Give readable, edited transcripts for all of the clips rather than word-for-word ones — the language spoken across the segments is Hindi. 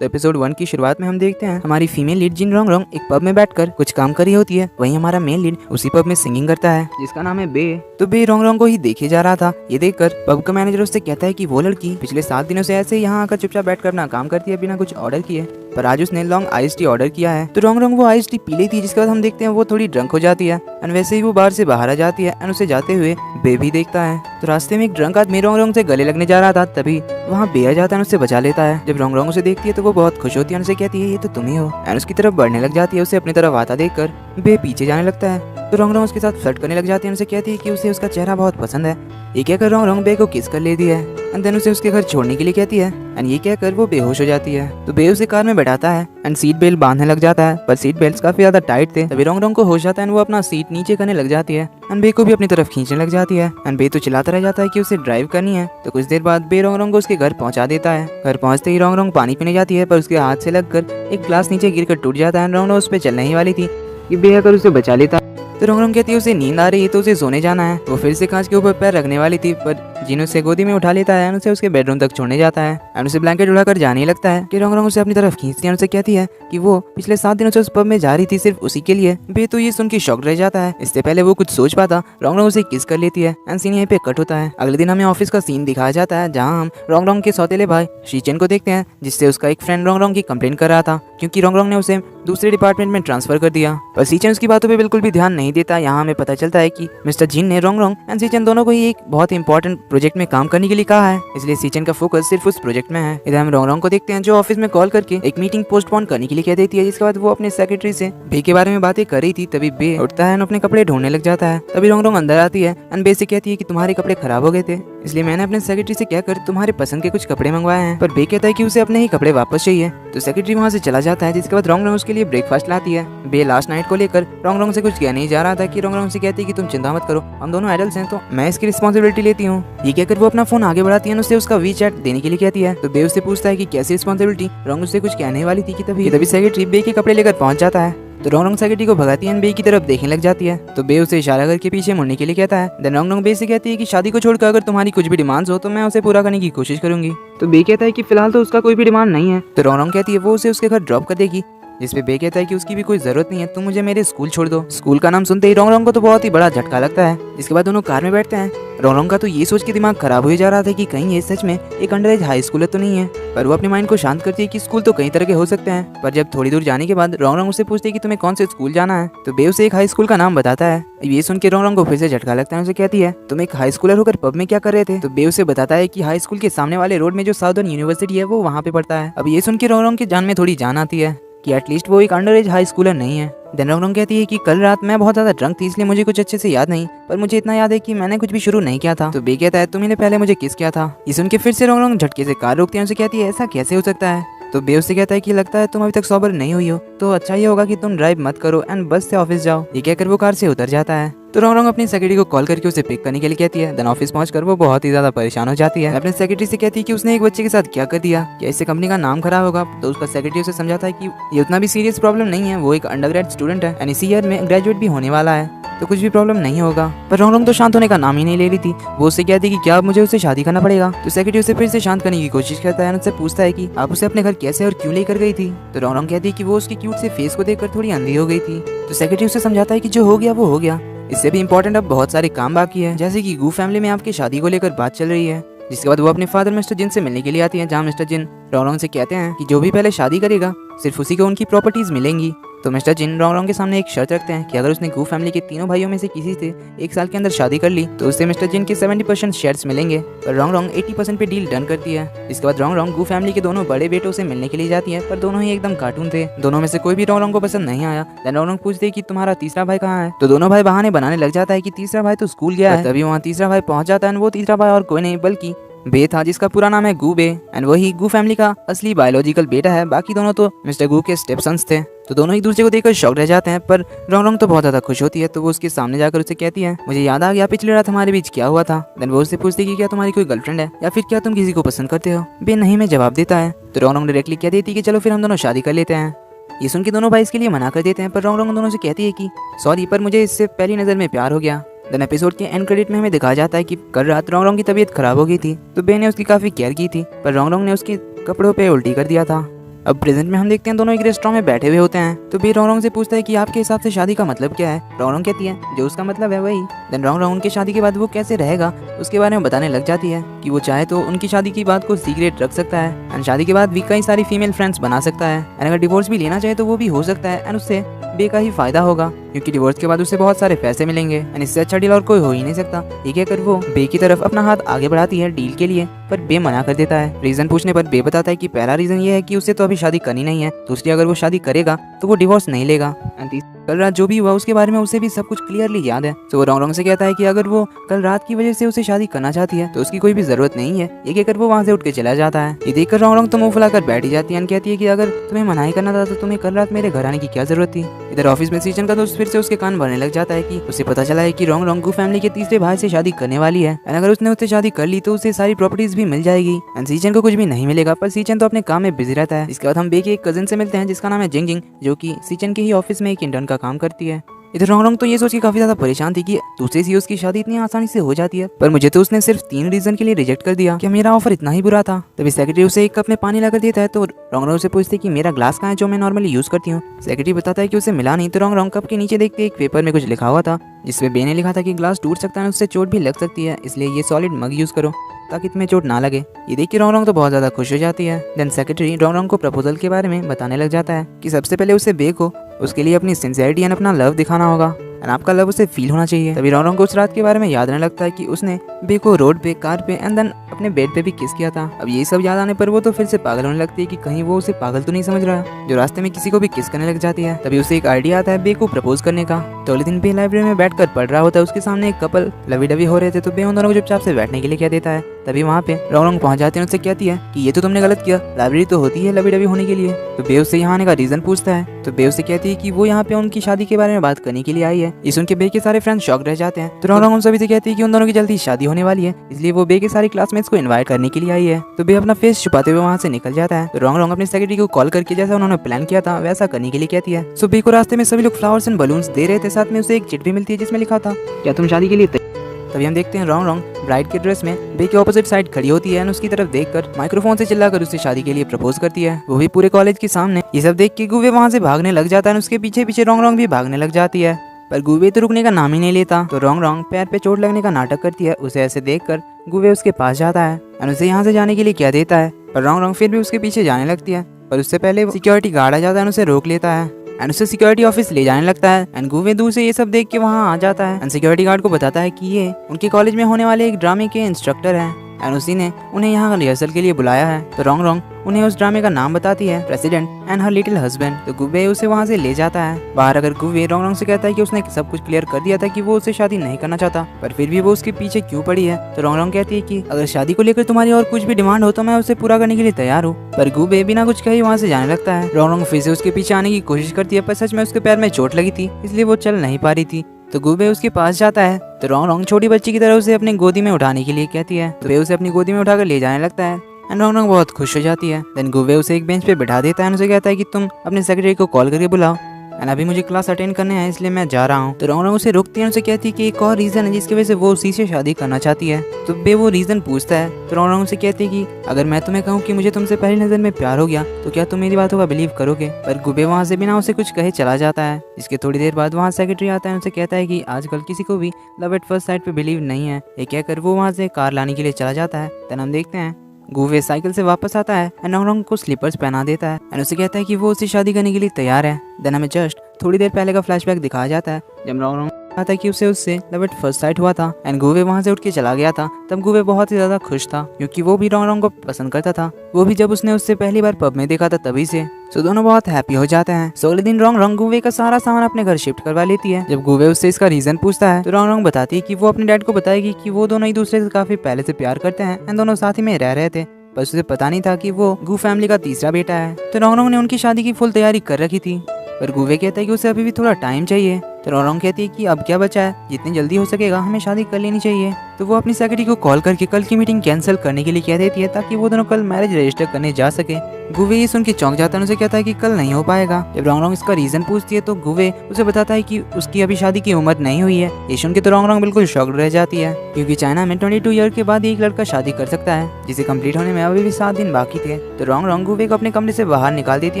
तो एपिसोड 1 की शुरुआत में हम देखते हैं हमारी फीमेल लीड जिन रोंग रोंग एक पब में बैठकर कुछ काम कर रही होती है। वहीं हमारा मेल लीड उसी पब में सिंगिंग करता है जिसका नाम है बे। तो बे रोंग रोंग को ही देखे जा रहा था। ये देखकर पब का मैनेजर उससे कहता है कि वो लड़की पिछले 7 दिनों से ऐसे यहाँ आकर चुपचाप बैठकर अपना काम करती है बिना कुछ ऑर्डर किए, पर आज उसने लॉन्ग आइस टी ऑर्डर किया है। तो रोंग रोंग वो आइस टी पी ली थी, जिसके बाद हम देखते हैं वो थोड़ी ड्रंक हो जाती है एंड वैसे ही वो बाहर से बाहर आ जाती है एंड उसे जाते हुए बे भी देखता है। तो रास्ते में एक ड्रंक आदमी रोंग रोंग से गले लगने जा रहा था, तभी वहाँ बे आ जाता है, उससे बचा लेता है। जब रोंग रोंग उसे देखती है तो वो बहुत खुश होती है, उनसे कहती है ये तो तुम ही हो एंड उसकी तरफ बढ़ने लग जाती है। उसे अपनी तरफ आता देखकर बे पीछे जाने लगता है। तो रोंग रोंग उसके साथ फ्लर्ट करने लग जाती है, उनसे कहती है कि उसे उसका चेहरा बहुत पसंद है। ये कहकर रोंग रोंग बे को किस कर लेती है एंड देन उसे उसके घर छोड़ने के लिए कहती है एंड ये कहकर वो बेहोश हो जाती है। तो बे उसे कार में बैठाता है एंड सीट बेल्ट बांधने लग जाता है, पर सीट बेल्ट काफी ज्यादा टाइट थे। तभी रोंग रोंग को होश आता है एंड वो अपना सीट नीचे करने लग जाती है एंड बे को भी अपनी तरफ खींचने लग जाती है एंड बे तो चिल्लाता रह जाता है कि उसे ड्राइव करनी है। तो कुछ देर बाद बे रोंग रोंग को उसके घर पहुंचा देता है। घर पहुंचते ही रोंग रोंग पानी पीने जाती है, पर उसके हाथ से लगकर एक ग्लास नीचे गिरकर टूट जाता है। रोंग रोंग उस पर चलने ही वाली थी कि बे आकर उसे बचा लेता। तो रोंग रोंग कहती है उसे नींद आ रही है तो उसे सोने जाना है। वो फिर से कांच के ऊपर पैर रखने वाली थी, पर जिन उसे गोदी में उठा लेता है, उसे उसके बेडरूम तक छोड़ने जाता है एंड उसे ब्लैंकेट उड़ाकर जाने लगता है कि रोंग रोंग उसे अपनी तरफ खींचती है। उसे कहती है कि वो पिछले 7 दिनों से उस पब में जा रही थी सिर्फ उसी के लिए। बे तो ये सुन के शॉक रह जाता है। इससे पहले वो कुछ सोच पाता, रोंग रोंग उसे किस कर लेती है एंड सीन यहीं पे कट होता है। अगले दिन हमें ऑफिस का सीन दिखाया जाता है जहाँ हम रोंग रोंग के सौतेले भाई शीचेन को देखते हैं, जिससे उसका एक फ्रेंड रोंग रोंग की कंप्लेन कर रहा था क्योंकि रोंग रोंग ने उसे दूसरे डिपार्टमेंट में ट्रांसफर कर दिया। पर शीचेन उसकी बातों पे बिल्कुल भी ध्यान नहीं देता। यहाँ हमें पता चलता है कि मिस्टर जिन ने रोंग रोंग एंड शीचेन दोनों को ही एक बहुत इंपॉर्टेंट प्रोजेक्ट में काम करने के लिए कहा है, इसलिए शीचेन का फोकस सिर्फ उस प्रोजेक्ट में है। इधर हम रोंग रोंग को देखते हैं जो ऑफिस में कॉल करके एक मीटिंग पोस्टपोन करने के लिए कह देती है, जिसके बाद वो अपने सेक्रेटरी से बे के बारे में बातें कर रही थी। तभी बे उठता है और अपने कपड़े ढूंढने लग जाता है। तभी रोंग रोंग अंदर आती है एंड बे से कहती है कि तुम्हारे कपड़े खराब हो गए थे, इसलिए मैंने अपने सेक्रेटरी से कहकर तुम्हारे पसंद के कुछ कपड़े मंगवाए हैं। पर बे कहता है कि उसे अपने ही कपड़े वापस चाहिए। तो सेक्रेटरी वहाँ से चला जाता है, जिसके बाद रोंग रोंग उसके लिए ब्रेकफास्ट लाती है। बे लास्ट नाइट को लेकर रोंग रोंग से कुछ कह नहीं जा रहा था कि रोंग रोंग से कहती है कि तुम चिंता मत करो, हम दोनों एडल्ट्स हैं तो मैं इसकी रिस्पॉन्सिबिलिटी लेती हूँ। ये कहकर वो अपना फोन आगे बढ़ाती है, उससे उसका वी चैट देने के लिए कहती है। तो बे उससे पूछता है कि कैसी रिस्पॉन्सिबिलिटी। रोंग उससे कुछ कहने वाली थी कि तभी सेक्रेटरी बे के कपड़े लेकर पहुंच जाता है। तो रोंग रोंग सेक्रेटरी को भगाती है, बे की तरफ देखने लग जाती है। तो बे उसे इशारा करके पीछे मुड़ने के लिए कहता है। देन रोंग रोंग बे से कहती है कि शादी को छोड़कर अगर तुम्हारी कुछ भी डिमांड्स हो तो मैं उसे पूरा करने की कोशिश करूंगी। तो बे कहता है कि फिलहाल तो उसका कोई भी डिमांड नहीं है। तो रोंग रोंग कहती है वो उसे उसके घर ड्रॉप कर देगी, जिसपे बे कहता है कि उसकी भी कोई जरूरत नहीं है, तुम मुझे मेरे स्कूल छोड़ दो। स्कूल का नाम सुनते ही रोंग रोंग को तो बहुत ही बड़ा झटका लगता है। इसके बाद दोनों कार में बैठते हैं। रोंग रोंग का तो ये सोच के दिमाग खराब हो जा रहा था कि कहीं ये सच में एक अंडर एज हाई स्कूलर तो नहीं है, पर वो अपने माइंड को शांत करती है कि स्कूल तो कई तरह के हो सकते हैं। पर जब थोड़ी दूर जाने के बाद रोंग रोंग उससे पूछती है कि तुम्हें कौन से स्कूल जाना है। तो बे उसे एक हाई स्कूल का नाम बताता है। ये सुन के रोंग रोंग को फिर से झटका लगता है। उसे कहती है तुम एक हाई स्कूलर होकर पब में क्या कर रहे थे। तो बे उसे बताता है कि हाई स्कूल के सामने वाले रोड में जो साउदर्न यूनिवर्सिटी है वो वहाँ पे पड़ता है। अब ये सुन के रोंग रोंग के जान में थोड़ी जान आती है कि एटलीस्ट वो एक अंडर एज हाई स्कूलर नहीं है। देन रोंग रोंग कहती है कि कल रात मैं बहुत ज्यादा ड्रंक थी, इसलिए मुझे कुछ अच्छे से याद नहीं, पर मुझे इतना याद है कि मैंने कुछ भी शुरू नहीं किया था। तो बे कहता है तुमने पहले मुझे किस किया था। ये सुन के फिर से रोंग रोंग झटके से कार रोकती है। उसे कहती है ऐसा कैसे हो सकता है। तो बे उससे कहता है कि लगता है तुम अभी तक सोबर नहीं हुई हो, तो अच्छा ये होगा कि तुम ड्राइव मत करो एंड बस से ऑफिस जाओ। ये कहकर वो कार से उतर जाता है। तो रोंग रोंग अपनी सेक्रेटरी को कॉल करके उसे पिक करने के लिए कहती है। देन ऑफिस पहुंचकर वो बहुत ही ज्यादा परेशान हो जाती है। अपने सेक्रेटरी से कहती है कि उसने एक बच्चे के साथ क्या कर दिया, क्या इससे कंपनी का नाम खराब होगा। तो उसका सेक्रेटरी उसे समझाता है कि ये उतना भी सीरियस प्रॉब्लम नहीं है, वो एक अंडरग्रेड स्टूडेंट है एंड इसी ईयर में ग्रेजुएट भी होने वाला है, तो कुछ भी प्रॉब्लम नहीं होगा। पर रोंग रोंग तो शांत होने का नाम ही नहीं ले रही थी। वो उससे कहती है कि क्या अब मुझे उससे शादी करना पड़ेगा। तो सेक्रेटरी उसे फिर से शांत करने की कोशिश करता है, उससे पूछता है कि आप उसे अपने घर कैसे और क्यों लेकर गई थी। तो रोंग रोंग कहती है कि वो उसके क्यूट से फेस को देखकर थोड़ी अंधी हो गई थी। तो सेक्रेटरी उसे समझाता है कि जो हो गया वो हो गया, इससे भी इम्पोर्टेंट अब बहुत सारे काम बाकी है, जैसे कि गू फैमिली में आपकी शादी को लेकर बात चल रही है। जिसके बाद वो अपने फादर मिस्टर जिन से मिलने के लिए आती है, जहाँ मिस्टर जिन रोंग रोंग से कहते हैं कि जो भी पहले शादी करेगा सिर्फ उसी को उनकी प्रॉपर्टीज मिलेंगी। तो मिस्टर जिन रोंग रोंग के सामने एक शर्त रखते हैं कि अगर उसने गू फैमिली के तीनों भाइयों में से किसी से 1 साल के अंदर शादी कर ली तो उससे मिस्टर जिन के 70% शेयर्स मिलेंगे। पर रोंग रोंग 80% पे डील डन करती है। इसके बाद रोंग रोंग गू फैमिली के दोनों बड़े बेटों से मिलने के लिए जाती है, पर दोनों ही एकदम कार्टून थे। दोनों में से कोई भी रोंग रोंग को पसंद नहीं आया। देन रोंग रोंग पूछते कि तुम्हारा तीसरा भाई कहाँ है। तो दोनों भाई बहाने बनाने लग जाता है कि तीसरा भाई तो स्कूल गया है। तभी वहाँ तीसरा भाई पहुंच जाता है। वो तीसरा भाई और कोई नहीं बल्कि बे था, जिसका पूरा नाम है गू बे एंड वही गू फैमिली का असली बायोलॉजिकल बेटा है। बाकी दोनों तो मिस्टर गू के स्टेपसन्स थे। तो दोनों एक दूसरे को देखकर शॉक रह जाते हैं, पर रोंग रोंग तो बहुत ज्यादा खुश होती है। तो वो उसके सामने जाकर उसे कहती है मुझे याद आ गया पिछली रात हमारे बीच क्या हुआ था। देन वो उससे पूछती कि क्या तुम्हारी कोई गर्लफ्रेंड है या फिर क्या तुम किसी को पसंद करते हो। बे नहीं में जवाब देता है। तो रोंग रोंग डायरेक्टली कह देती कि चलो फिर हम दोनों शादी कर लेते हैं। ये सुन के दोनों भाई इसके लिए मना कर देते हैं, पर रोंग रोंग दोनों से कहती है कि सॉरी पर मुझे इससे पहली नजर में प्यार हो गया। देन एपिसोड के एंड क्रेडिट में हमें दिखाया जाता है कि कल रात रोंग रोंग की तबीयत खराब हो गई थी। तो बे ने उसकी काफी केयर की थी, पर रोंग रोंग ने उसके कपड़ों पे उल्टी कर दिया था। अब प्रेजेंट में हम देखते हैं दोनों एक रेस्टोरेंट में बैठे हुए होते हैं। तो बे रोंग रोंग से पूछता है कि आपके हिसाब से शादी का मतलब क्या है। रोंग रोंग कहती है जो उसका मतलब है वही। देन रोंग रोंग उनकी शादी के बाद वो कैसे रहेगा उसके बारे में बताने लग जाती है कि वो चाहे तो उनकी शादी की बात को सीक्रेट रख सकता है एंड शादी के बाद भी कई सारी फीमेल फ्रेंड्स बना सकता है एंड अगर डिवोर्स भी लेना चाहे तो वो भी हो सकता है एंड उससे बे का ही फायदा होगा क्योंकि डिवोर्स के बाद उसे बहुत सारे पैसे मिलेंगे एंड इससे अच्छा डील और कोई हो ही नहीं सकता। ये कहकर वो बे की तरफ अपना हाथ आगे बढ़ाती है डील के लिए, पर बे मना कर देता है। रीजन पूछने पर बे बताता है कि पहला रीजन ये है कि उसे तो अभी शादी करनी नहीं है, दूसरी अगर वो शादी करेगा तो वो डिवोर्स नहीं लेगा एंड कल रात जो भी हुआ उसके बारे में उसे भी सब कुछ क्लियरली याद है। तो वो रोंग रोंग से कहता है कि अगर वो कल रात की वजह से उसे शादी करना चाहती है तो उसकी कोई भी जरूरत नहीं है। ये कहकर वो वहाँ से उठ के चला जाता है। ये देखकर रोंग रोंग तो मुंह फुलाकर बैठी जाती है और कहती है कि अगर तुम्हें मनाही करना था तो तुम्हें कल रात मेरे घर आने की क्या जरूरत थी। इधर ऑफिस में सीजन का दोस्त फिर से उसके कान भरने लग जाता है कि उसे पता चला है कि रोंग रोंग गू फैमिली के तीसरे भाई से शादी करने वाली है एंड अगर उसने उससे शादी कर ली तो उसे सारी प्रॉपर्टीज भी मिल जाएगी एंड सीजन को कुछ भी नहीं मिलेगा। पर सीजन तो अपने काम में बिजी रहता है। इसके बाद हम बे के एक कजिन से मिलते हैं जिसका नाम है जिंग जिंग, जो कि सीजन के ही ऑफिस में एक इंटर्न का काम करती है। इधर रोंग रोंग तो ये सोच के काफी ज्यादा परेशान थी कि दूसरे सीईओ की शादी इतनी आसानी से हो जाती है, पर मुझे तो उसने सिर्फ 3 रीजन के लिए रिजेक्ट कर दिया कि मेरा ऑफर इतना ही बुरा था। तभी सेक्रेटरी उसे एक कप में पानी लाकर देता है। तो रोंग रोंग से पूछते कि मेरा ग्लास कहाँ है जो मैं नॉर्मली यूज करती हूँ। सेक्रेटरी बताता है कि उसे मिला नहीं। तो रोंग रोंग कप के नीचे देखते एक पेपर में कुछ लिखा हुआ था जिसमें बे ने लिखा था कि ग्लास टूट सकता है, उससे चोट भी लग सकती है, इसलिए ये सॉलिड मग यूज करो ताकि तुम्हें चोट ना लगे। ये देख के रोंग रोंग तो बहुत ज्यादा खुश हो जाती है। देन सेक्रेटरी रोंग रोंग को प्रपोजल के बारे में बताने लग जाता है कि सबसे पहले उसे बे को उसके लिए अपनी सिंसियरिटी एंड अपना लव दिखाना होगा एंड आपका लव उसे फील होना चाहिए। तभी रोंग रोंग को उस रात के बारे में याद आने लगता है कि उसने बे को रोड पे, कार पे एंड देन अपने बेड पे भी किस किया था। अब यही सब याद आने पर वो तो फिर से पागल होने लगती है कि कहीं वो उसे पागल तो नहीं समझ रहा जो रास्ते में किसी को भी किस करने लग जाती है। तभी उसे एक आइडिया आता है बे को प्रपोज करने का। तो अगले दिन बे लाइब्रेरी में बैठकर पढ़ रहा होता है। उसके सामने एक कपल लवी डवी हो रहे थे। तो बे उन दोनों को चुपचाप से बैठने के लिए कह देता है। तभी वहाँ पे रोंग रोंग पहुंच जाते हैं। उससे कहती है कि ये तो तुमने गलत किया, लाइब्रेरी तो होती है लवी डवी होने के लिए। तो बे उससे यहाँ आने का रीजन पूछता है। तो बे उससे कहती है कि वो यहाँ पे उनकी शादी के बारे में बात करने के लिए आई है। ये सुन के बे के सारे फ्रेंड्स शॉक रह जाते हैं। तो रोंग रोंग उन सभी से कहती है कि उन दोनों की जल्दी शादी होने वाली है, इसलिए वो बे के सारे क्लासमेट्स को इनवाइट करने के लिए आई है। तो बे अपना फेस छुपाते हुए वहाँ से निकल जाता है। तो रोंग रोंग अपने सेक्रेटरी को कॉल करके जैसा उन्होंने प्लान किया था वैसा करने के लिए कहती है। सो बे को रास्ते में सभी लोग फ्लावर्स एंड बलून्स दे रहे थे, साथ में उसे एक चिट भी मिलती है जिसमें लिखा था क्या तुम शादी के लिए। तभी हम देखते हैं रोंग रोंग ब्राइड के ड्रेस में बे के ऑपोजिट साइड खड़ी होती है और उसकी तरफ देखकर माइक्रोफोन से चिल्लाकर उससे शादी के लिए प्रपोज करती है, वो भी पूरे कॉलेज के सामने। ये सब देख के गुवे वहाँ से भागने लग जाता है और उसके पीछे पीछे रोंग रोंग भी भागने लग जाती है, पर गुवे तो रुकने का नाम ही नहीं लेता। तो रोंग रोंग पैर पे चोट लगने का नाटक करती है। उसे ऐसे देखकर गुवे उसके पास जाता है और उसे यहाँ से जाने के लिए कह देता है, पर रोंग रोंग फिर भी उसके पीछे जाने लगती है। पर उससे पहले सिक्योरिटी गार्ड आ जाता है और उसे रोक लेता है एंड उसे सिक्योरिटी ऑफिस ले जाने लगता है एंड गुवे दूर से ये सब देख के वहाँ आ जाता है एंड सिक्योरिटी गार्ड को बताता है कि ये उनके कॉलेज में होने वाले एक ड्रामे के इंस्ट्रक्टर हैं एंड उसी ने उन्हें यहाँ रिहर्सल के लिए बुलाया है। तो रोंग रोंग उन्हें उस ड्रामे का नाम बताती है, president and her little husband. तो गुवे उसे वहाँ से ले जाता है बाहर। अगर गुवे रोंग रोंग से कहता है कि उसने सब कुछ क्लियर कर दिया था कि वो उससे शादी नहीं करना चाहता, पर फिर भी वो उसके पीछे क्यों पड़ी है। तो रोंग रोंग कहती है कि अगर शादी को लेकर तुम्हारी और कुछ भी डिमांड हो तो मैं उसे पूरा करने के लिए तैयार हूँ। पर गुवे बिना कुछ कहे वहाँ से जाने लगता है। रोंग रोंग फिर से उसके पीछे आने की कोशिश करती है, पर सच में उसके पैर में चोट लगी थी इसलिए वो चल नहीं पा रही थी। तो गुवे उसके पास जाता है। तो रोंग रोंग छोटी बच्ची की तरह उसे अपनी गोदी में उठाने के लिए कहती है। तो वे उसे अपनी गोदी में उठाकर ले जाने लगता है एंड रोंग रोंग बहुत खुश हो जाती है। देन गुवे उसे एक बेंच पे बिठा देता है और उसे कहता है कि तुम अपने सेक्रेटरी को कॉल करके बुलाओ एंड अभी मुझे क्लास अटेंड करने हैं इसलिए मैं जा रहा हूँ। तो रोंग रोंग उसे रोकती है और उसे कहती है कि एक और रीजन है जिसकी वजह से वो उसी से शादी करना चाहती है। तो बे वो रीजन पूछता है। तो रोंग रोंग उसे कहती है कि अगर मैं तुम्हें कहूँ कि मुझे तुमसे पहली नजर में प्यार हो गया तो क्या तुम मेरी बातों का बिलीव करोगे। पर गुबे वहाँ से बिना उसे कुछ कहे चला जाता है। इसके थोड़ी देर बाद वहाँ सेक्रेटरी आता है और उसे कहता है कि आजकल किसी को भी लव एट फर्स्ट साइट पे बिलीव नहीं है। ये कहकर वो वहाँ से कार लाने के लिए चला जाता है। तब हम देखते हैं गुवे साइकिल से वापस आता है एंड रोंग रोंग को स्लीपर्स पहना देता है एंड उसे कहता है कि वो उससे शादी करने के लिए तैयार है। देन हमें जस्ट थोड़ी देर पहले का फ्लैशबैक दिखाया जाता है जब रोंग रोंग था कि उससे लव एट फर्स्ट साइट हुआ था एंड गुवे वहाँ से उठ के चला गया था। तब गुवे बहुत ही ज्यादा खुश था क्योंकि वो भी रोंग रोंग को पसंद करता था, वो भी जब उसने उससे पहली बार पब में देखा था तभी से। सो दोनों बहुत हैप्पी हो जाते हैं। सो अगले दिन रोंग रोंग गुवे का सारा सामान अपने घर शिफ्ट करवा लेती है। जब गुवे उससे इसका रीजन पूछता है तो रोंग रोंग बताती है कि वो अपने डैड को बताएगी कि वो दोनों एक दूसरे से काफी पहले से प्यार करते हैं एंड दोनों साथ ही में रह रहे थे, बस उसे पता नहीं था कि वो गू फैमिली का तीसरा बेटा है। तो रोंग रोंग ने उनकी शादी की फुल तैयारी कर रखी थी, पर गुवे कहता है कि उसे अभी भी थोड़ा टाइम चाहिए तो रोंगरोंग कहती है कि अब क्या बचा है, जितनी जल्दी हो सकेगा हमें शादी कर लेनी चाहिए। तो वो अपनी सेक्रेटरी को कॉल करके कल की मीटिंग कैंसिल करने के लिए कह देती है ताकि वो दोनों कल मैरिज रजिस्टर करने जा सके। गुवे ये सुन के चौंक जाता है, उसे कहता है कि कल नहीं हो पाएगा। जब रोंगरोंग इसका रीजन पूछती है तो गुवे उसे बताता है कि उसकी अभी शादी की उम्र नहीं हुई है। ये सुन के तो रोंगरोंग बिल्कुल शॉक्ड रह जाती है, क्योंकि चाइना में 22 ईयर के बाद एक लड़का शादी कर सकता है, जिसे कंप्लीट होने में अभी भी 7 दिन बाकी थे। तो रोंगरोंग गुवे को अपने कमरे से बाहर निकाल देती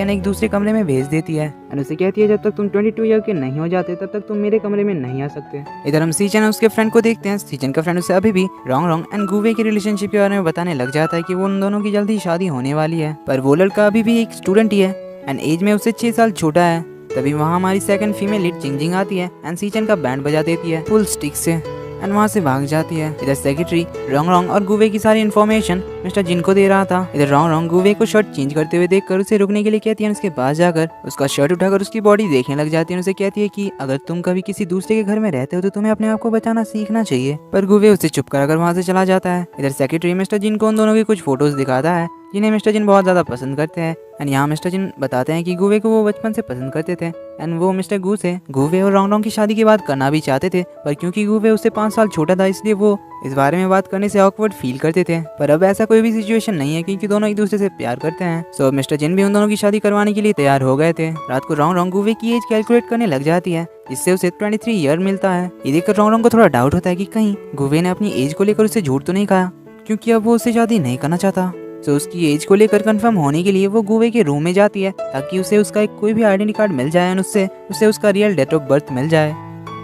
है, एक दूसरे कमरे में भेज देती है और उसे कहती है जब तक तुम 22 ईयर के नहीं हो जाते तब तक तुम मेरे कमरे में नहीं आ सकते। इधर हम सीचन और उसके फ्रेंड को देखते हैं। सीचन का फ्रेंड उसे अभी भी रोंगरोंग एंड गुवे के रिलेशनशिप के बारे में बताने लग जाता है कि वो उन दोनों की जल्दी शादी होने वाली है, पर वो लड़का अभी भी एक स्टूडेंट ही है एंड एज में उससे 6 साल छोटा है। तभी वहाँ हमारी सेकंड फीमेल लीड जिंगजिंग आती है एंड सीचन का बैंड बजा देती है फुल स्टिक से एंड वहाँ से भाग जाती है। इधर सेक्रेटरी रोंगरोंग और गुवे की सारी इन्फॉर्मेशन मिस्टर जिन को दे रहा था। इधर रोंगरोंग गुवे को शर्ट चेंज करते हुए देखकर उसे रुकने के लिए कहती है, उसके पास जाकर उसका शर्ट उठाकर उसकी बॉडी देखने लग जाती है। उसे कहती है कि अगर तुम कभी किसी दूसरे के घर में रहते हो तो तुम्हें अपने आप को बचाना सीखना चाहिए, पर गुवे उसे चुप कराकर वहाँ से चला जाता है। इधर सेक्रेटरी मिस्टर जिन को उन दोनों की कुछ फोटोज दिखाता है जिन्हें मिस्टर जिन बहुत ज़्यादा पसंद करते हैं एंड यहाँ मिस्टर जिन बताते हैं कि गुवे को वो बचपन से पसंद करते थे एंड वो मिस्टर गू से गुवे और रोंगरोंग की शादी के बाद करना भी चाहते थे, पर क्योंकि गुवे उससे 5 साल छोटा था इसलिए वो इस बारे में बात करने से ऑकवर्ड फील करते थे। पर अब ऐसा कोई भी सिचुएशन नहीं है क्योंकि दोनों एक दूसरे से प्यार करते हैं। सो मिस्टर जिन भी उन दोनों की शादी करवाने के लिए तैयार हो गए थे। रात को रोंगरोंग गुवे की एज कैलकुलेट करने लग जाती है जिससे उसे 23 ईयर मिलता है। ये देखकर रोंगरोंग को थोड़ा डाउट होता है कि कहीं गुवे ने अपनी एज को लेकर उसे झूठ तो नहीं कहा, क्योंकि अब वो उससे शादी नहीं करना चाहता। तो उसकी एज को लेकर कंफर्म होने के लिए वो गुवे के रूम में जाती है ताकि उसे उसका एक कोई भी आइडेंटिटी कार्ड मिल जाए और उसे उसका रियल डेट ऑफ बर्थ मिल जाए।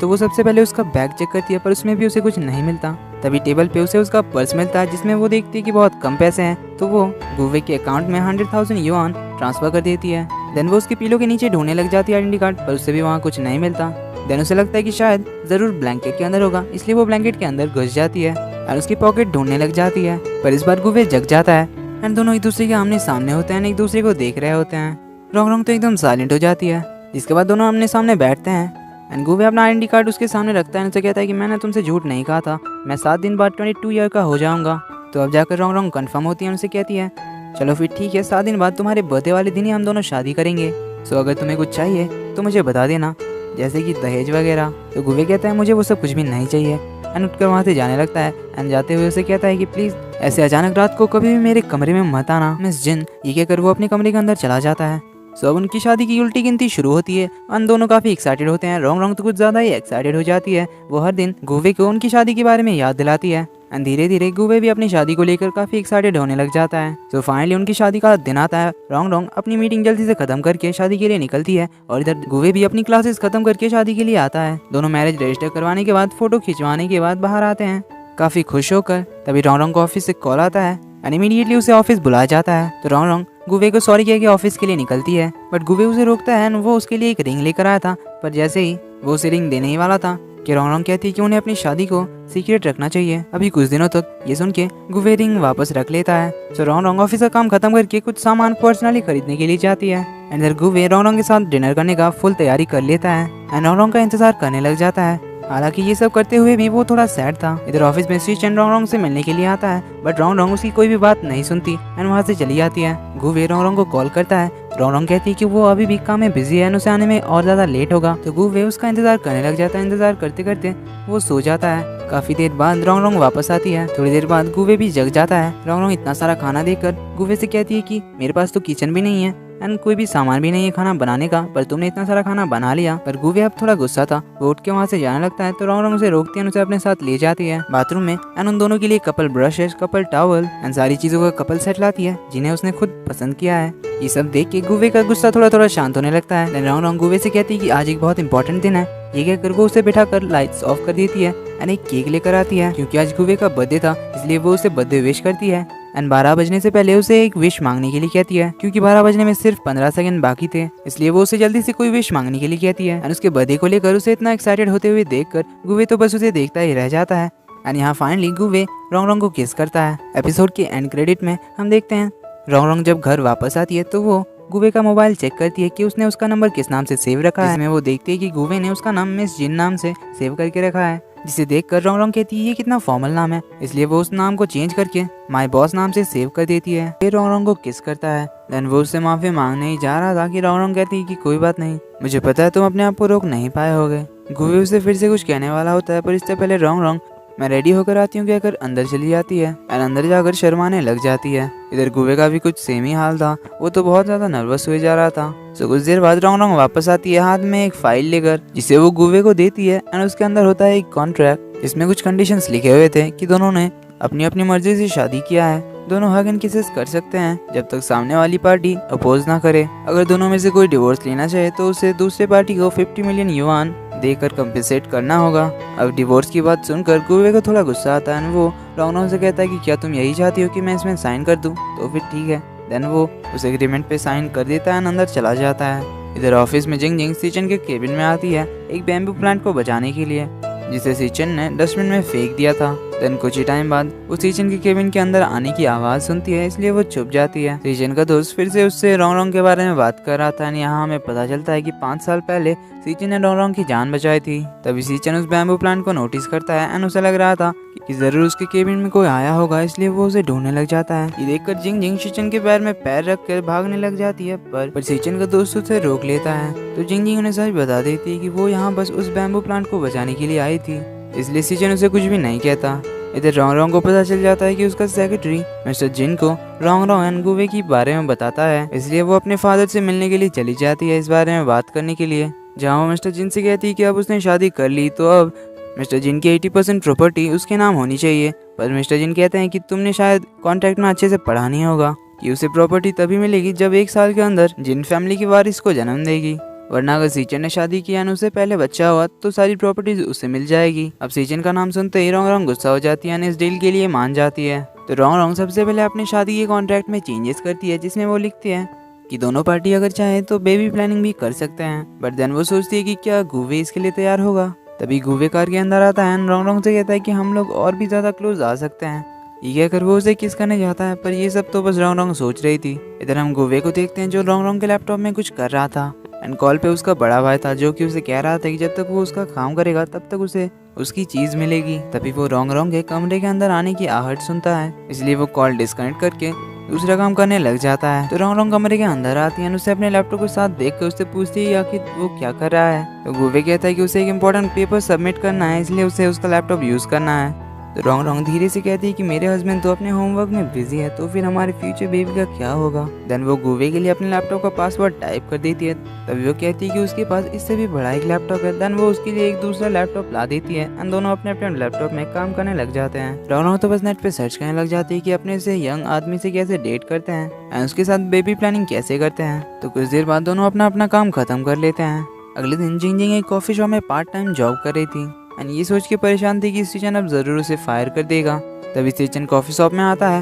तो वो सबसे पहले उसका बैग चेक करती है पर उसमें भी उसे कुछ नहीं मिलता। तभी टेबल पे उसे उसका पर्स मिलता है जिसमें वो देखती है कि बहुत कम पैसे हैं, तो वो गुवे के अकाउंट में 100,000 युआन ट्रांसफर कर देती है। देन वो उसके पिलो के नीचे ढूंढने लग जाती है आइडेंटिटी कार्ड, पर उससे भी वहाँ कुछ नहीं मिलता। देन उसे लगता है कि शायद जरूर ब्लैंकेट के अंदर होगा, इसलिए वो ब्लैंकेट के अंदर घुस जाती है और उसकी पॉकेट ढूंढने लग जाती है। पर इस बार गुवे जग जाता है एंड दोनों एक दूसरे के आमने सामने होते हैं, एक दूसरे को देख रहे होते हैं। रोंगरोंग तो एकदम साइलेंट हो जाती है, जिसके बाद दोनों आमने सामने बैठते हैं एंड गुवे अपना आइडेंटिटी कार्ड उसके सामने रखता है। उसे कहता है कि मैंने तुमसे झूठ नहीं कहा था, मैं 7 दिन बाद 22 ईयर का हो जाऊंगा। तो अब जाकर रोंगरोंग कंफर्म होती है, उनसे कहती है चलो फिर ठीक है, 7 दिन बाद तुम्हारे बर्थडे वाले दिन ही हम दोनों शादी करेंगे। सो अगर तुम्हें कुछ चाहिए तो मुझे बता देना, जैसे कि दहेज वगैरह। तो गुवे कहता है मुझे वो सब कुछ भी नहीं चाहिए एंड उठकर वहाँ से जाने लगता है एंड जाते हुए उसे कहता है कि प्लीज़ ऐसे अचानक रात को कभी भी मेरे कमरे में मत आना मिस जिन। ये कहकर वो अपने कमरे के अंदर चला जाता है। सो अब उनकी शादी की उल्टी गिनती शुरू होती है। उन दोनों काफ़ी एक्साइटेड होते हैं। रोंगरोंग तो कुछ ज़्यादा ही एक्साइटेड हो जाती है। वो हर दिन गुवे को उनकी शादी के बारे में याद दिलाती है एंड धीरे धीरे गुवे भी अपनी शादी को लेकर काफ़ी एक्साइटेड होने लग जाता है। तो फाइनली उनकी शादी का दिन आता है। रोंगरोंग अपनी मीटिंग जल्दी से खत्म करके शादी के लिए निकलती है और इधर गुवे भी अपनी क्लासेस खत्म करके शादी के लिए आता है। दोनों मैरिज रजिस्टर करवाने के बाद फोटो खिंचवाने के बाद बाहर आते हैं काफ़ी खुश होकर। तभी रोंगरोंग को ऑफिस से कॉल आता है एंड इमीडिएटली उसे ऑफिस बुलाया जाता है। तो रोंगरोंग गुवे को सॉरी कह के ऑफिस के लिए निकलती है, बट गुवे उसे रोकता है एंड वो उसके लिए एक रिंग लेकर आया था। पर जैसे ही वो उसे रिंग देने ही वाला था कि रोंगरोंग कहती है कि उन्हें अपनी शादी को सीक्रेट रखना चाहिए अभी कुछ दिनों तक। ये सुन के गुवे रिंग वापस रख लेता है। तो रोंगरोंग ऑफिस का काम खत्म करके कुछ सामान पर्सनली खरीदने के लिए जाती है एंड इधर गुवे रोंगरोंग के साथ डिनर करने का फुल तैयारी कर लेता है एंड रोंगरोंग का इंतजार करने लग जाता है। हालांकि ये सब करते हुए भी वो थोड़ा सैड था। इधर ऑफिस में सीचन रोंगरोंग से मिलने के लिए आता है, बट रोंगरोंग उसकी कोई भी बात नहीं सुनती एंड वहाँ से चली जाती है। गुवे रोंगरोंग को कॉल करता है। रोंगरोंग कहती है कि वो अभी भी काम में बिजी है, उसे आने में और ज्यादा लेट होगा। तो गुवे उसका इंतजार करने लग जाता है। इंतजार करते करते वो सो जाता है। काफी देर बाद रोंगरोंग वापस आती है। थोड़ी देर बाद गुवे भी जग जाता है। रोंगरोंग इतना सारा खाना देखकर गुवे से कहती है कि मेरे पास तो किचन भी नहीं है एंड कोई भी सामान भी नहीं है खाना बनाने का, पर तुमने इतना सारा खाना बना लिया। पर गुवे अब थोड़ा गुस्सा था, वो उठ के वहाँ से जाने लगता है। तो रोंगरोंग उसे रोकती है, उसे अपने साथ ले जाती है बाथरूम में एंड उन दोनों के लिए couple brushes, couple towel and सारी चीजों का कपल सेट लाती है जिन्हें उसने खुद पसंद किया है। ये सब देख के गुवे का गुस्सा थोड़ा थोड़ा शांत होने लगता है। रोंगरोंग गुवे से कहती है कि आज एक बहुत इंपॉर्टेंट दिन है। ये कहकर वो उसे बिठाकर लाइट्स ऑफ कर देती है एंड एक केक लेकर आती है। क्योंकि आज गुवे का बर्थडे था इसलिए वो उसे बर्थडे विश करती है एंड 12 बजने से पहले उसे एक विश मांगने के लिए कहती है। क्योंकि 12 बजने में सिर्फ 15 सेकंड बाकी थे, इसलिए वो उसे जल्दी से कोई विश मांगने के लिए कहती है। एंड उसके बर्थडे को लेकर उसे इतना एक्साइटेड होते हुए देखकर गुवे तो बस उसे देखता ही रह जाता है। एंड यहाँ फाइनली गुवे रोंगरोंग को किस करता है। एपिसोड के एंड क्रेडिट में हम देखते हैं रोंगरोंग जब घर वापस आती है तो वो गुवे का मोबाइल चेक करती है कि उसने उसका नंबर किस नाम से सेव रखा है। इसमें वो देखती है कि गुवे ने उसका नाम मिस जिन नाम से सेव करके रखा है जिसे देखकर रोंग रोंग कहती है ये कितना फॉर्मल नाम है, इसलिए वो उस नाम को चेंज करके माई बॉस नाम से सेव कर देती है। फिर रोंग रोंग को किस करता है। देन वो उससे माफी मांगने ही जा रहा था कि रोंग रोंग कहती है कि कोई बात नहीं, मुझे पता है तुम अपने आप को रोक नहीं पाए होगे। गुवे उसे फिर से कुछ कहने वाला होता है, पर इससे पहले रोंग रोंग मैं रेडी होकर आती हूँ कहकर अंदर चली जाती है और अंदर जाकर शर्माने लग जाती है। इधर गुवे का भी कुछ सेम ही हाल था, वो तो बहुत ज्यादा नर्वस हुए जा रहा था। सो कुछ देर बाद रोंग रोंग वापस आती है हाथ में एक फाइल लेकर, जिसे वो गुवे को देती है एंड उसके अंदर होता है एक कॉन्ट्रैक्ट जिसमें कुछ कंडीशंस लिखे हुए थे कि दोनों ने अपनी अपनी मर्जी से शादी किया है। दोनों हग एंड किसेस कर सकते हैं जब तक सामने वाली पार्टी अपोज ना करे। अगर दोनों में से कोई डिवोर्स लेना चाहे तो उसे दूसरे पार्टी को 50 मिलियन युआन देकर कंपेंसेट करना होगा। अब डिवोर्स की बात सुनकर गुवे को थोड़ा गुस्सा आता है। वो रोंग रोंग से कहता है कि क्या तुम यही चाहती हो कि मैं इसमें साइन कर दूं? तो फिर ठीक है। देन वो उस एग्रीमेंट पे साइन कर देता है, अंदर चला जाता है। इधर ऑफिस में जिंग जिंग सीचन के केबिन में आती है एक बैम्बू प्लांट को बचाने के लिए, जिसे सीचन ने डस्टबिन में फेंक दिया था। देन कुछ ही टाइम बाद वो सीचन के केबिन के अंदर आने की आवाज सुनती है, इसलिए वो छुप जाती है। सीचन का दोस्त फिर से उससे रोंग रोंग के बारे में बात कर रहा था। यहाँ हमें पता चलता है कि 5 साल पहले सीचन ने रोंग रोंग की जान बचाई थी। तभी सीचन उस बैम्बू प्लांट को नोटिस करता है एंड उसे लग रहा था कि जरूर उसके केबिन में कोई आया होगा, इसलिए वो उसे ढूंढने लग जाता है। ये देखकर जिंग जिंग सीचन के पैर में पैर रख कर भागने लग जाती है, पर सीचन का दोस्त उसे रोक लेता है। तो जिंग जिंग उन्हें सच बता देती है कि वो यहाँ बस उस बैम्बू प्लांट को बचाने के लिए आई थी, इसलिए सीचन उसे कुछ भी नहीं कहता। इधर रोंग रोंग को पता चल जाता है कि उसका सेक्रेटरी मिस्टर जिन को रोंग रोंग एंड गुवे के बारे में बताता है, इसलिए वो अपने फादर से मिलने के लिए चली जाती है इस बारे में बात करने के लिए। जहाँ वो मिस्टर जिन से कहती है कि अब उसने शादी कर ली तो अब मिस्टर जिन की 80% प्रॉपर्टी उसके नाम होनी चाहिए। पर मिस्टर जिन कहते हैं कि तुमने शायद कॉन्ट्रैक्ट में अच्छे से पढ़ा नहीं होगा कि उसे प्रॉपर्टी तभी मिलेगी जब 1 साल के अंदर जिन फैमिली की वारिस को जन्म देगी, वरना अगर सीचन ने शादी किया और उससे पहले बच्चा हुआ तो सारी प्रॉपर्टीज उसे मिल जाएगी। अब सीचन का नाम सुनते ही रोंग रोंग गुस्सा हो जाती है और इस डील के लिए मान जाती है। तो रोंग रोंग सबसे पहले अपनी शादी के कॉन्ट्रैक्ट में चेंजेस करती है, जिसमें वो लिखती है कि दोनों पार्टी अगर चाहे तो बेबी प्लानिंग भी कर सकते हैं। बट देन वो सोचती है कि क्या गुवे इसके लिए तैयार होगा। तभी गुवे कार के अंदर आता है, रोंग रोंग से कहता है कि हम लोग और भी ज्यादा क्लोज आ सकते हैं। ये कहकर वो उसे किस करने जाता है, पर ये सब तो बस रोंग रोंग सोच रही थी। इधर हम गुवे को देखते हैं जो रोंग रोंग के लैपटॉप में कुछ कर रहा था एंड कॉल पे उसका बड़ा भाई था, जो कि उसे कह रहा था कि जब तक वो उसका काम करेगा तब तक उसे उसकी चीज मिलेगी। तभी वो रोंग रोंग के कमरे के अंदर आने की आहट सुनता है, इसलिए वो कॉल डिस्कनेक्ट करके दूसरा काम करने लग जाता है। तो रोंग रोंग कमरे के अंदर आती है, उसे अपने लैपटॉप के साथ देखकर उससे पूछती है कि वो क्या कर रहा है। तो गुवे कहता है कि उसे एक इम्पोर्टेंट पेपर सबमिट करना है, इसलिए उसे उसका लैपटॉप यूज करना है। तो रोंग रोंग धीरे से कहती है कि मेरे हस्बैंड तो अपने होमवर्क में बिजी है, तो फिर हमारे फ्यूचर बेबी का क्या होगा। देन वो गुवे के लिए अपने लैपटॉप का पासवर्ड टाइप कर देती है। तभी वो कहती है कि उसके पास इससे भी बड़ा एक लैपटॉप है। देन वो उसके लिए एक दूसरा लैपटॉप ला देती है एंड दोनों अपने अपने लैपटॉप में काम करने लग जाते हैं। रोंग रोंग तो बस नेट पे सर्च करने लग जाती है कि अपने से यंग आदमी से कैसे डेट करते हैं एंड उसके साथ बेबी प्लानिंग कैसे करते हैं। तो कुछ देर बाद दोनों अपना अपना काम खत्म कर लेते हैं। अगले दिन जिंग जिंग एक कॉफी शॉप में पार्ट टाइम जॉब कर रही थी एंड ये सोच के परेशान थी कि सीचन अब जरूर उसे फायर कर देगा। तभी सीचन कॉफी शॉप में आता है,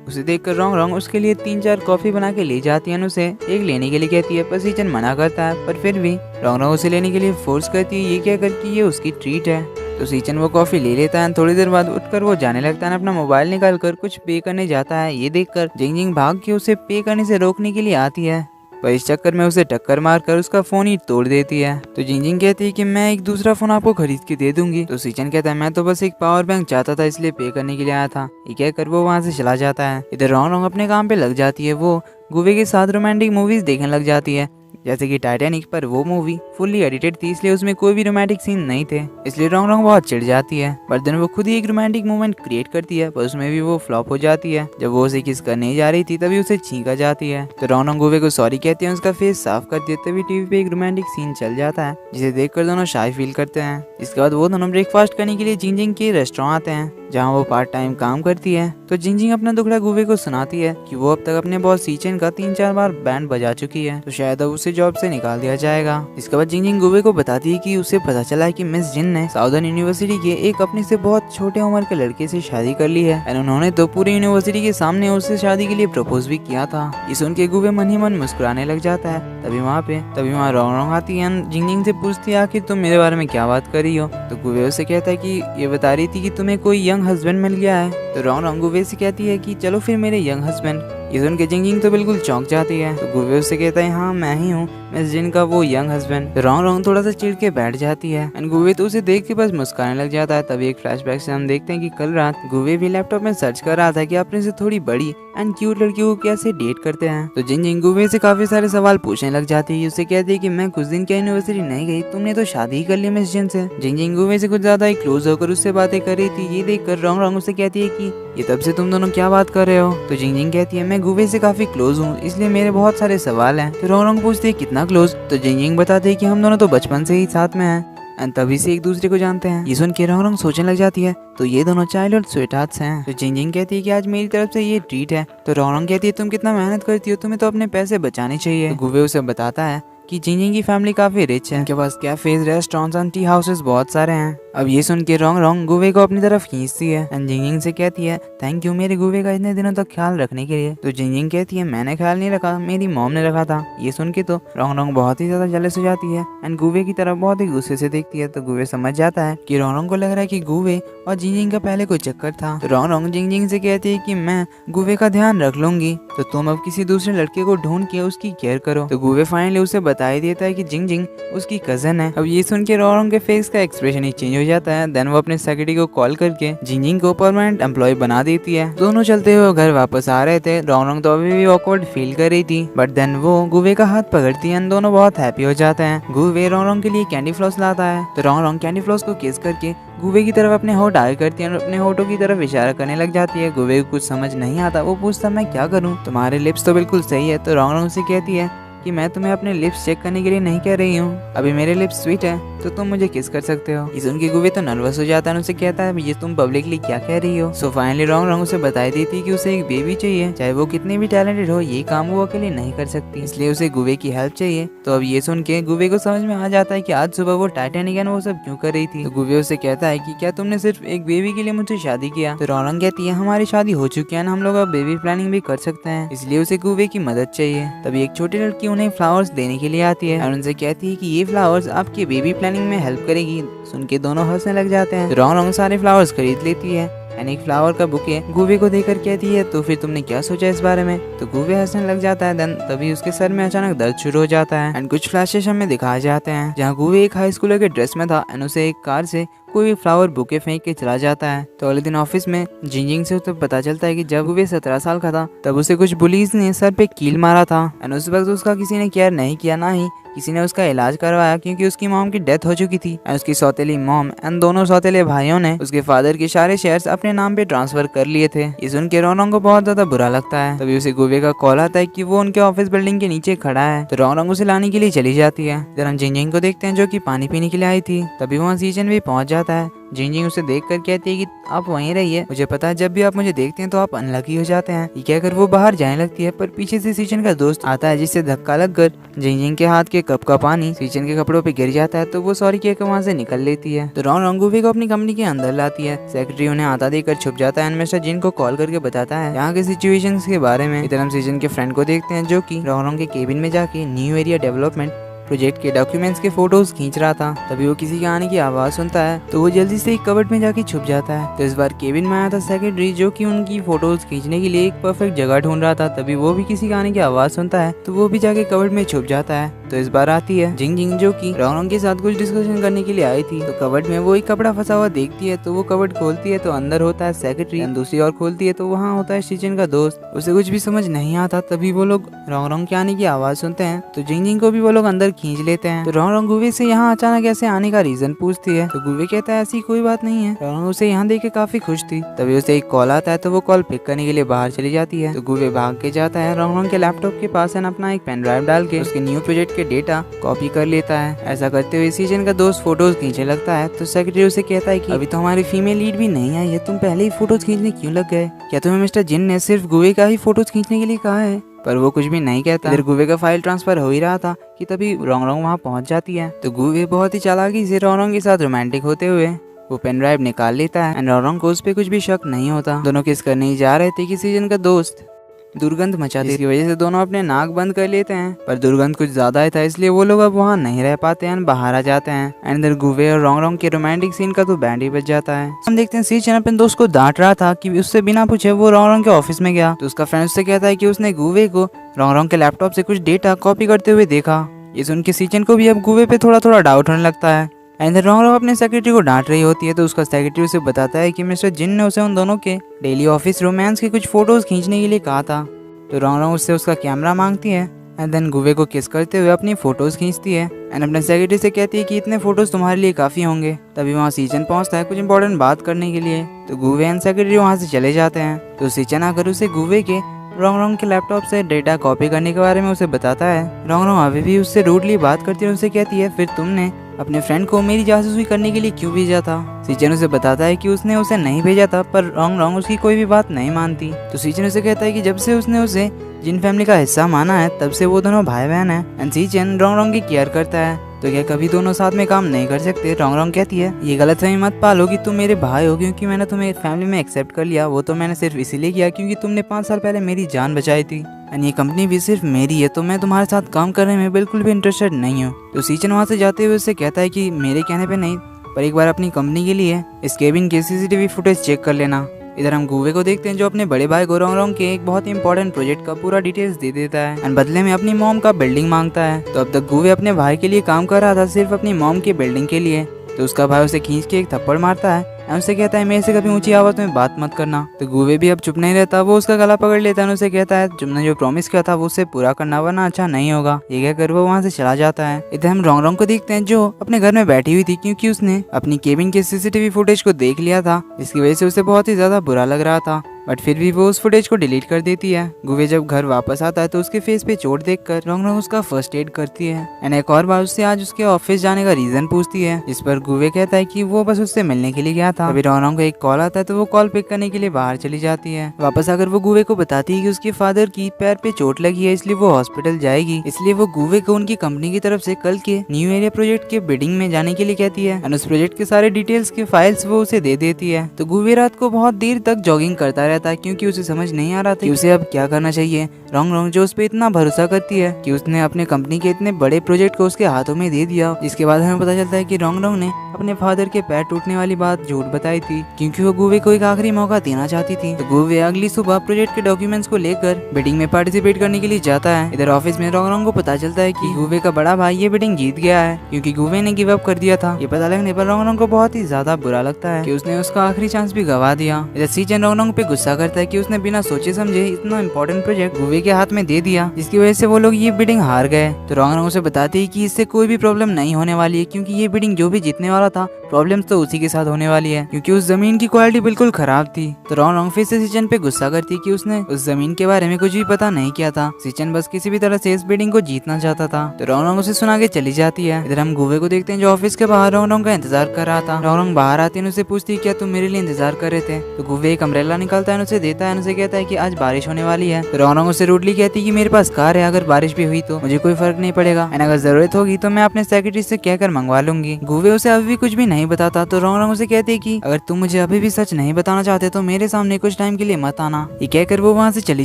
उसे देखकर रोंग रोंग उसके लिए 3-4 कॉफी बना के ले जाती है, उसे एक लेने के लिए कहती है, पर सीचन मना करता है। पर फिर भी रोंग रोंग उसे लेने के लिए फोर्स करती है, ये कहकर कि ये उसकी ट्रीट है। तो सीचन वो कॉफी ले लेता है। थोड़ी देर बाद उठकर वो जाने लगता है, अपना मोबाइल निकाल कर कुछ पे करने जाता है। ये देखकर जिंग जिंग भाग के उसे पे करने से रोकने के लिए आती है, पर इस चक्कर में उसे टक्कर मारकर उसका फोन ही तोड़ देती है। तो जिंग जिंग कहती है कि मैं एक दूसरा फोन आपको खरीद के दे दूंगी। तो सीचन कहता है मैं तो बस एक पावर बैंक चाहता था, इसलिए पे करने के लिए आया था। ये कहकर वो वहाँ से चला जाता है। इधर रोंग रोंग अपने काम पे लग जाती है। वो गुवे के साथ रोमांटिक मूवीज देखने लग जाती है, जैसे कि टाइटैनिक। पर वो मूवी फुल्ली एडिटेड थी, इसलिए उसमें कोई भी रोमांटिक सीन नहीं थे, इसलिए रोंग रोंग बहुत चिढ़ जाती है। बट देन वो खुद ही एक रोमांटिक मोमेंट क्रिएट करती है, पर उसमें भी वो फ्लॉप हो जाती है। जब वो उसे किस करने जा रही थी तभी उसे छींका जाती है। तो रोंग रोंग गुवे को सॉरी कहती है, उसका फेस साफ करती है। तभी टीवी पे एक रोमांटिक सीन चल जाता है, जिसे देखकर दोनों शाय फील करते हैं। इसके बाद वो दोनों ब्रेकफास्ट करने के लिए जिंग जिंग के रेस्टोरेंट आते हैं, जहाँ वो पार्ट टाइम काम करती है। तो जिंग जिंग अपना दुखड़ा गुवे को सुनाती है कि वो अब तक अपने बॉस सीचन का 3-4 बार बैंड बजा चुकी है, तो शायद अब उसे जॉब से निकाल दिया जाएगा। इसके बाद जिंग जिंग गुवे को बताती है कि उसे पता चला है कि मिस जिन ने साउदर्न यूनिवर्सिटी के एक अपने से बहुत छोटे उम्र के लड़के से शादी कर ली है, और उन्होंने तो पूरी यूनिवर्सिटी के सामने उससे शादी के लिए प्रपोज भी किया था। ये सुन के गुवे मन ही मन मुस्कुराने लग जाता है। तभी वहाँ रोंग रोंग आती है, जिंग जिंग से पूछती है आखिर तुम मेरे बारे में क्या बात कर रही हो। तो गुवे उसे कहता है कि ये बता रही थी कि तुम्हें कोई यंग हस्बैंड मिल गया है। तो रोंग रोंग गुवे से कहती है कि चलो फिर मेरे यंग हस्बैंड ये सुन के जिंग जिंग तो बिल्कुल चौंक जाती है। तो गुवे उससे कहता है हाँ मैं ही हूँ, मिस जिन का वो यंग हस्बैंड। रोंग रोंग थोड़ा सा चिढ़ के बैठ जाती है एंड गुवे तो उसे देख के बस मुस्कुराने लग जाता है। तभी एक फ्लैशबैक से हम देखते हैं कि कल रात गुवे भी लैपटॉप में सर्च कर रहा था कि अपने से थोड़ी बड़ी एंड क्यूट लड़कियों को कैसे डेट करते हैं। तो जिन जिंग गुवे से काफी सारे सवाल पूछने लग जाती है। उसे कहती है कि मैं कुछ दिन क्या यूनिवर्सिटी नहीं गई, तुमने तो शादी ही कर ली मिस जिन से। जिन जिंग गुवे से कुछ ज्यादा ही क्लोज होकर उससे बातें कर रही थी। ये देखकर रोंग रोंग उसे कहती है कि ये तब से तुम दोनों क्या बात कर रहे हो। तो जिंग जिंग कहती है मैं गुवे से काफी क्लोज हूँ, इसलिए मेरे बहुत सारे सवाल हैं। तो रोंग रोंग पूछती है कितना क्लोज। तो जिंग जिंग बताते है कि हम दोनों तो बचपन से ही साथ में हैं एंड तभी से एक दूसरे को जानते हैं। ये सुन के रोंग रोंग सोचने लग जाती है तो ये दोनों चाइल्डहुड स्वीटहार्ट्स हैं। तो जिंग जिंग कहती है कि आज मेरी तरफ से ये ट्रीट है। तो रोंग रोंग कहती है तुम कितना मेहनत करती हो, तुम्हें तो अपने पैसे बचाने चाहिए। तो गुवे उसे बताता है कि जिंग जिंग की फैमिली काफी रिच है, उनके पास cafes, restaurants and tea houses बहुत सारे हैं। अब ये सुन के रोंग रोंग गुवे को अपनी तरफ खींचती है एंड जिंग जिंग से कहती है थैंक यू मेरे गुवे का इतने दिनों तक ख्याल रखने के लिए। तो जिंग जिंग कहती है मैंने ख्याल नहीं रखा, मेरी मॉम ने रखा था। ये सुन के तो रोंग रोंग बहुत ही ज्यादा जेलस हो जाती है एंड गुवे की तरफ बहुत ही गुस्से से देखती है। तो गुवे समझ जाता है कि रोंग रोंग को लग रहा है कि गुवे और जिंग जिंग का पहले कोई चक्कर था। तो रोंग रोंग जिंग जिंग से कहती है कि मैं गुवे का ध्यान रख लूंगी, तो तुम अब किसी दूसरे लड़के को ढूंढ के उसकी केयर करो। तो गुवे फाइनली उसे बता ही देता है कि जिंग जिंग उसकी कजन है। अब ये सुन के रोंग रोंग के फेस का एक्सप्रेशन ही चेंज हो जाता है। देन वो अपने सेक्रेटरी को कॉल करके जिंग जिंग को परमानेंट एम्प्लॉय बना देती है। दोनों चलते हुए घर वापस आ रहे थे। रोंग रोंग तो अभी भी ऑकवर्ड फील कर रही थी, बट देन वो गुवे का हाथ पकड़ती है। दोनों बहुत हैप्पी हो जाते हैं। गुवे रोंग रोंग के लिए कैंडी फ्लॉस लाता है। तो रोंग रोंग कैंडी फ्लॉस को किस करके गुवे की तरफ अपने होठ आगे करती है और अपने होठों की तरफ इशारा करने लग जाती है। गुवे को कुछ समझ नहीं आता, वो पूछता मैं क्या करूं, तुम्हारे लिप्स तो बिल्कुल सही है। तो रोंग रोंग से कहती है कि मैं तुम्हें अपने लिप्स चेक करने के लिए नहीं कह रही हूँ, अभी मेरे लिप्स स्वीट है तो तुम मुझे किस कर सकते हो। इस उनके गुवे तो नर्वस हो जाता है, उसे कहता है ये तुम पब्लिकली क्या कह रही हो। सो फाइनली रोंग रोंग उसे बता देती है कि उसे एक बेबी चाहिए, चाहे वो कितनी भी टैलेंटेड हो, ये काम वो अकेले नहीं कर सकती, इसलिए उसे गुवे की हेल्प चाहिए। तो अब ये सुन के गुवे को समझ में आ जाता है कि आज सुबह वो टाइटैनिक एंड वो सब क्यों कर रही थी। तो गुवे उसे कहता है कि क्या तुमने सिर्फ एक बेबी के लिए मुझसे शादी किया। तो रोंग रोंग कहती है हमारी शादी हो चुकी है ना, हम लोग अब बेबी प्लानिंग भी कर सकते हैं, इसलिए उसे गुवे की मदद चाहिए। तभी एक छोटी लड़की उन्हें फ्लावर्स देने के लिए आती है और उनसे कहती है कि ये फ्लावर्स आपकी बेबी प्लानिंग में हेल्प करेगी। सुन के दोनों हंसने लग जाते हैं। रोंग रोंग सारे फ्लावर्स खरीद लेती है एंड एक फ्लावर का बुके गुवे को देकर कहती है तो फिर तुमने क्या सोचा इस बारे में। तो गुवे हंसने लग जाता है। देन तभी उसके सर में अचानक दर्द शुरू हो जाता है एंड कुछ फ्लैशेस हमें दिखाए जाते हैं जहाँ गुवे एक हाई स्कूलर के ड्रेस में था एंड उसे एक कार से कोई भी फ्लावर बुके फेंक के चला जाता है। तो अगले दिन ऑफिस में जिंग जिंग से उसे पता चलता है कि जब गुवे 17 साल का था तब उसे कुछ पुलिस ने सर पे कील मारा था एंड उस वक्त उसका किसी ने केयर नहीं किया, ना ही किसी ने उसका इलाज करवाया क्योंकि उसकी मॉम की डेथ हो चुकी थी एंड उसकी सौतेली मॉम एंड दोनों सौतेले भाइयों ने उसके फादर के सारे शेयर्स अपने नाम पे ट्रांसफर कर लिए थे। ये सुन के रोंग रोंग को बहुत ज्यादा बुरा लगता है। तभी उसे गुवे का कॉल आता है कि वो उनके ऑफिस बिल्डिंग के नीचे खड़ा है। तो रोंग रोंग उसे लाने के लिए चली जाती है। जब हम जिंग जिंग को देखते हैं जो कि पानी पीने के लिए आई थी, तभी वहाँ सीजन भी पहुंच जाता है। जिंग जिंग उसे देख कर कहती है कि आप वहीं रहिए, मुझे पता है जब भी आप मुझे देखते हैं तो आप अनलकी हो जाते हैं। ये कहकर वो बाहर जाने लगती है, पर पीछे से सीजन का दोस्त आता है जिससे धक्का लगकर जिंग जिंग के हाथ के कप का पानी सीजन के कपड़ों पे गिर जाता है। तो वो सॉरी कहकर वहाँ से निकल लेती है। तो रोंग रोंग गुवे को अपनी कंपनी के अंदर लाती है। सेक्रेटरी उन्हें आता देखकर छुप जाता है एंड मिस्टर जिन को कॉल करके बताता है यहाँ के सिचुएशन के बारे में। इधर हम सीजन के फ्रेंड को देखते हैं जो की रोंग रोंग के केबिन में जाके न्यू एरिया डेवलपमेंट प्रोजेक्ट के डॉक्यूमेंट्स के फोटोज खींच रहा था। तभी वो किसी के आने की आवाज सुनता है तो वो जल्दी से एक कबर्ड में जाके छुप जाता है। तो इस बार केबिन में आया था सेक्रेटरी जो कि उनकी फोटोज खींचने के लिए एक परफेक्ट जगह ढूंढ रहा था। तभी वो भी किसी के आने की आवाज सुनता है तो वो भी जाके कबर्ड में छुप जाता है। तो इस बार आती है जिंग जिंग जो कि रोंग रोंग के साथ कुछ डिस्कशन करने के लिए आई थी। तो कबर्ड में वो एक कपड़ा फंसा हुआ देखती है तो वो कबर्ड खोलती है तो अंदर होता है सेक्रेटरी, दूसरी ओर खोलती है तो वहाँ होता है सीजन का दोस्त। उसे कुछ भी समझ नहीं आता। तभी वो लोग रोंग रोंग के आने की आवाज सुनते हैं तो जिंग जिंग को भी वो लोग अंदर खींच लेते हैं। तो रोंग रोंग गुवे से यहाँ अचानक ऐसे आने का रीजन पूछती है। तो गुवे कहता है ऐसी कोई बात नहीं है, रोंग रोंग उसे यहाँ देख के काफी खुश थी। तभी उसे एक कॉल आता है तो वो कॉल पिक करने के लिए बाहर चली जाती है। तो गुवे भाग के जाता है रोंग रोंग के लैपटॉप के पास एंड अपना एक पेन ड्राइव डाल के उसके न्यू प्रोजेक्ट के डेटा कॉपी कर लेता है। ऐसा करते हुए सीजन का दोस्त फोटोज खींचने लगता है। तो सेक्रेटरी उसे कहता है कि अभी तो हमारी फीमेल लीड भी नहीं आई है, तुम पहले ही फोटोज खींचने क्यों लग गए? क्या तुम्हें मिस्टर जिन ने सिर्फ गुवे का ही फोटोज खींचने के लिए कहा है? पर वो कुछ भी नहीं कहता। इधर गुवे का फाइल ट्रांसफर हो ही रहा था कि तभी रोंग रोंग वहाँ पहुंच जाती है। तो गुवे बहुत ही चालाकी से रोंग रोंग के साथ रोमांटिक होते हुए वो पेन ड्राइव निकाल लेता है एंड रोंग रोंग को उस पर कुछ भी शक नहीं होता। दोनों किस करने ही जा रहे थे कि सीजन का दोस्त दुर्गंध मचाती, इसकी वजह से दोनों अपने नाक बंद कर लेते हैं। पर दुर्गंध कुछ ज्यादा ही था, इसलिए वो लोग अब वहाँ नहीं रह पाते हैं, बाहर आ जाते हैं। एंड इधर गुवे और रोंग के रोमांटिक सीन का तो बैंड ही बज जाता है। हम देखते हैं सीचन अपने दोस्त को डांट रहा था कि उससे बिना पूछे वो रोंग के ऑफिस में गया, तो उसका फ्रेंड उससे कहता है कि उसने गुवे को रोंग के लैपटॉप से कुछ डेटा कॉपी करते हुए देखा। ये सुन के सीचन को भी अब गुवे पे थोड़ा थोड़ा डाउट होने लगता है। एंड रोंग अपने सेक्रेटरी को डांट रही होती है, तो उसका सेक्रेटरी उसे बताता है कि मिस्टर जिन ने उसे उन दोनों के डेली ऑफिस रोमांस के कुछ फोटोज खींचने के लिए कहा था। तो रोंग उससे उसका कैमरा मांगती है एंड देन गुवे को किस करते हुए अपनी फोटोज खींचती है एंड अपने सेक्रेटरी से कहती है कि इतने फोटोज तुम्हारे लिए काफी होंगे। तभी वहाँ सीचन पहुँचता है कुछ इंपॉर्टेंट बात करने के लिए, तो गुवे एंड सेक्रेटरी वहाँ से चले जाते हैं। तो सीचन आकर उसे गुवे के रोंग के लैपटॉप से डेटा कॉपी करने के बारे में उसे बताता है। रोंग अभी भी उससे रूडली बात करती है, उसे कहती है फिर तुमने अपने फ्रेंड को मेरी जासूसी करने के लिए क्यों भेजा था। सीचन उसे बताता है कि उसने उसे नहीं भेजा था, पर रोंग उसकी कोई भी बात नहीं मानती। तो सीचन उसे कहता है कि जब से उसने उसे जिन फैमिली का हिस्सा माना है तब से वो दोनों भाई बहन है। एंड सीचन रोंग की केयर करता है, तो क्या कभी दोनों साथ में काम नहीं कर सकते। रोंग कहती है ये गलतफहमी मत पालो कि तुम मेरे भाई हो, क्योंकि मैंने तुम्हें फैमिली में एक्सेप्ट कर लिया, वो तो मैंने सिर्फ इसीलिए किया क्योंकि तुमने 5 साल पहले मेरी जान बचाई थी। एंड ये कंपनी भी सिर्फ मेरी है, तो मैं तुम्हारे साथ काम करने में बिल्कुल भी इंटरेस्टेड नहीं हूँ। तो सीचन वहाँ से जाते हुए उससे कहता है कि मेरे कहने पे नहीं, पर एक बार अपनी कंपनी के लिए इस केबिन के CCTV फुटेज चेक कर लेना। इधर हम गुवे को देखते हैं जो अपने बड़े भाई को रोंग के एक बहुत ही इंपॉर्टेंट प्रोजेक्ट का पूरा डिटेल्स दे देता है एंड बदले में अपनी मॉम का बिल्डिंग मांगता है। तो अब तक गुवे अपने भाई के लिए काम कर रहा था, सिर्फ अपनी मॉम की बिल्डिंग के लिए। तो उसका भाई उसे खींच के एक थप्पड़ मारता है एंड उससे कहता है मेरे से कभी ऊंची आवाज में बात मत करना। तो गुवे भी अब चुप नहीं रहता, वो उसका गला पकड़ लेता है, उसे कहता है तुमने जो प्रॉमिस किया था वो उसे पूरा करना, वरना अच्छा नहीं होगा। ये कहकर वो वहाँ से चला जाता है। इधर हम रोंग को देखते हैं जो अपने घर में बैठी हुई थी, क्योंकि उसने अपनी केबिन के CCTV फुटेज को देख लिया था, जिसकी वजह से उसे बहुत ही ज्यादा बुरा लग रहा था। बट फिर भी वो उस फुटेज को डिलीट कर देती है। गुवे जब घर वापस आता है तो उसके फेस पे चोट देखकर रोंग उसका फर्स्ट एड करती है एंड एक और बार उससे आज उसके ऑफिस जाने का रीजन पूछती है, जिस पर गुवे कहता है कि वो बस उससे मिलने के लिए गया था। अभी रोंग को एक कॉल आता है, तो वो कॉल पिक करने के लिए बाहर चली जाती है। वापस आकर वो गुवे को बताती है कि उसके फादर की पैर पे चोट लगी है, इसलिए वो हॉस्पिटल जाएगी। इसलिए वो गुवे को उनकी कंपनी की तरफ से कल के न्यू एरिया प्रोजेक्ट के बिडिंग में जाने के लिए कहती है एंड उस प्रोजेक्ट के सारे डिटेल्स के फाइल्स वो उसे दे देती है। तो गुवे रात को बहुत देर तक जॉगिंग करता रहता है, क्योंकि उसे समझ नहीं आ रहा था कि उसे अब क्या करना चाहिए। रोंग जो उस पर इतना भरोसा करती है कि उसने अपने कंपनी के इतने बड़े प्रोजेक्ट को उसके हाथों में दे दिया, जिसके बाद हमें पता चलता है कि रोंग ने अपने फादर के पैर टूटने वाली बात झूठ बताई थी, क्योंकि वो गुवे को एक आखिरी मौका देना चाहती थी। तो गुवे अगली सुबह प्रोजेक्ट के डॉक्यूमेंट्स को लेकर बिडिंग में पार्टिसिपेट करने के लिए जाता है। इधर ऑफिस में रोंग को पता चलता है कि गुवे का बड़ा भाई ये बिडिंग जीत गया है, क्योंकि गुवे ने गिव अप कर दिया था। ये पता लगने पर रोंग को बहुत ही ज्यादा बुरा लगता है कि उसने उसका आखिरी चांस भी गवा दिया। इधर सीचन रोंग पे गुस्सा करता है कि उसने बिना सोचे समझे इतना इंपॉर्टेंट प्रोजेक्ट गुवे के हाथ में दे दिया, जिसकी वजह से वो लोग ये बिडिंग हार गए। तो रोंग उसे बताती है कि इससे कोई भी प्रॉब्लम नहीं होने वाली है, क्योंकि ये बिडिंग जो भी जीतने वाला था प्रॉब्लम्स तो उसी के साथ होने वाली है, क्योंकि उस जमीन की क्वालिटी बिल्कुल खराब थी। तो रोंग फिर से सीचन पे गुस्सा करती है कि उसने उस जमीन के बारे में कुछ भी पता नहीं किया था। सीचन बस किसी भी तरह से इस बिडिंग को जीतना चाहता था। तो रोंग उसे सुना के चली जाती है। इधर हम गुवे को देखते हैं जो ऑफिस के बाहर रोंग का इंतजार कर रहा था। रोंग बाहर आती है, उसे पूछती है क्या तुम मेरे लिए इंतजार कर रहे थे। तो गुवे एक अम्ब्रेला निकालता है, उसे देता है, उसे कहता है कि आज बारिश होने वाली है। तो रोंग उसे रूडली कहती है कि मेरे पास कार है, अगर बारिश भी हुई तो मुझे कोई फर्क नहीं पड़ेगा, एंड अगर जरूरत होगी तो मैं अपने सेक्रेटरी से कहकर मंगवा लूंगी। गुवे उसे अभी भी कुछ भी नहीं बताता। तो रोंग उसे कहते कि अगर तुम मुझे अभी भी सच नहीं बताना चाहते तो मेरे सामने कुछ टाइम के लिए मत आना। ये कहकर वो वहाँ से चली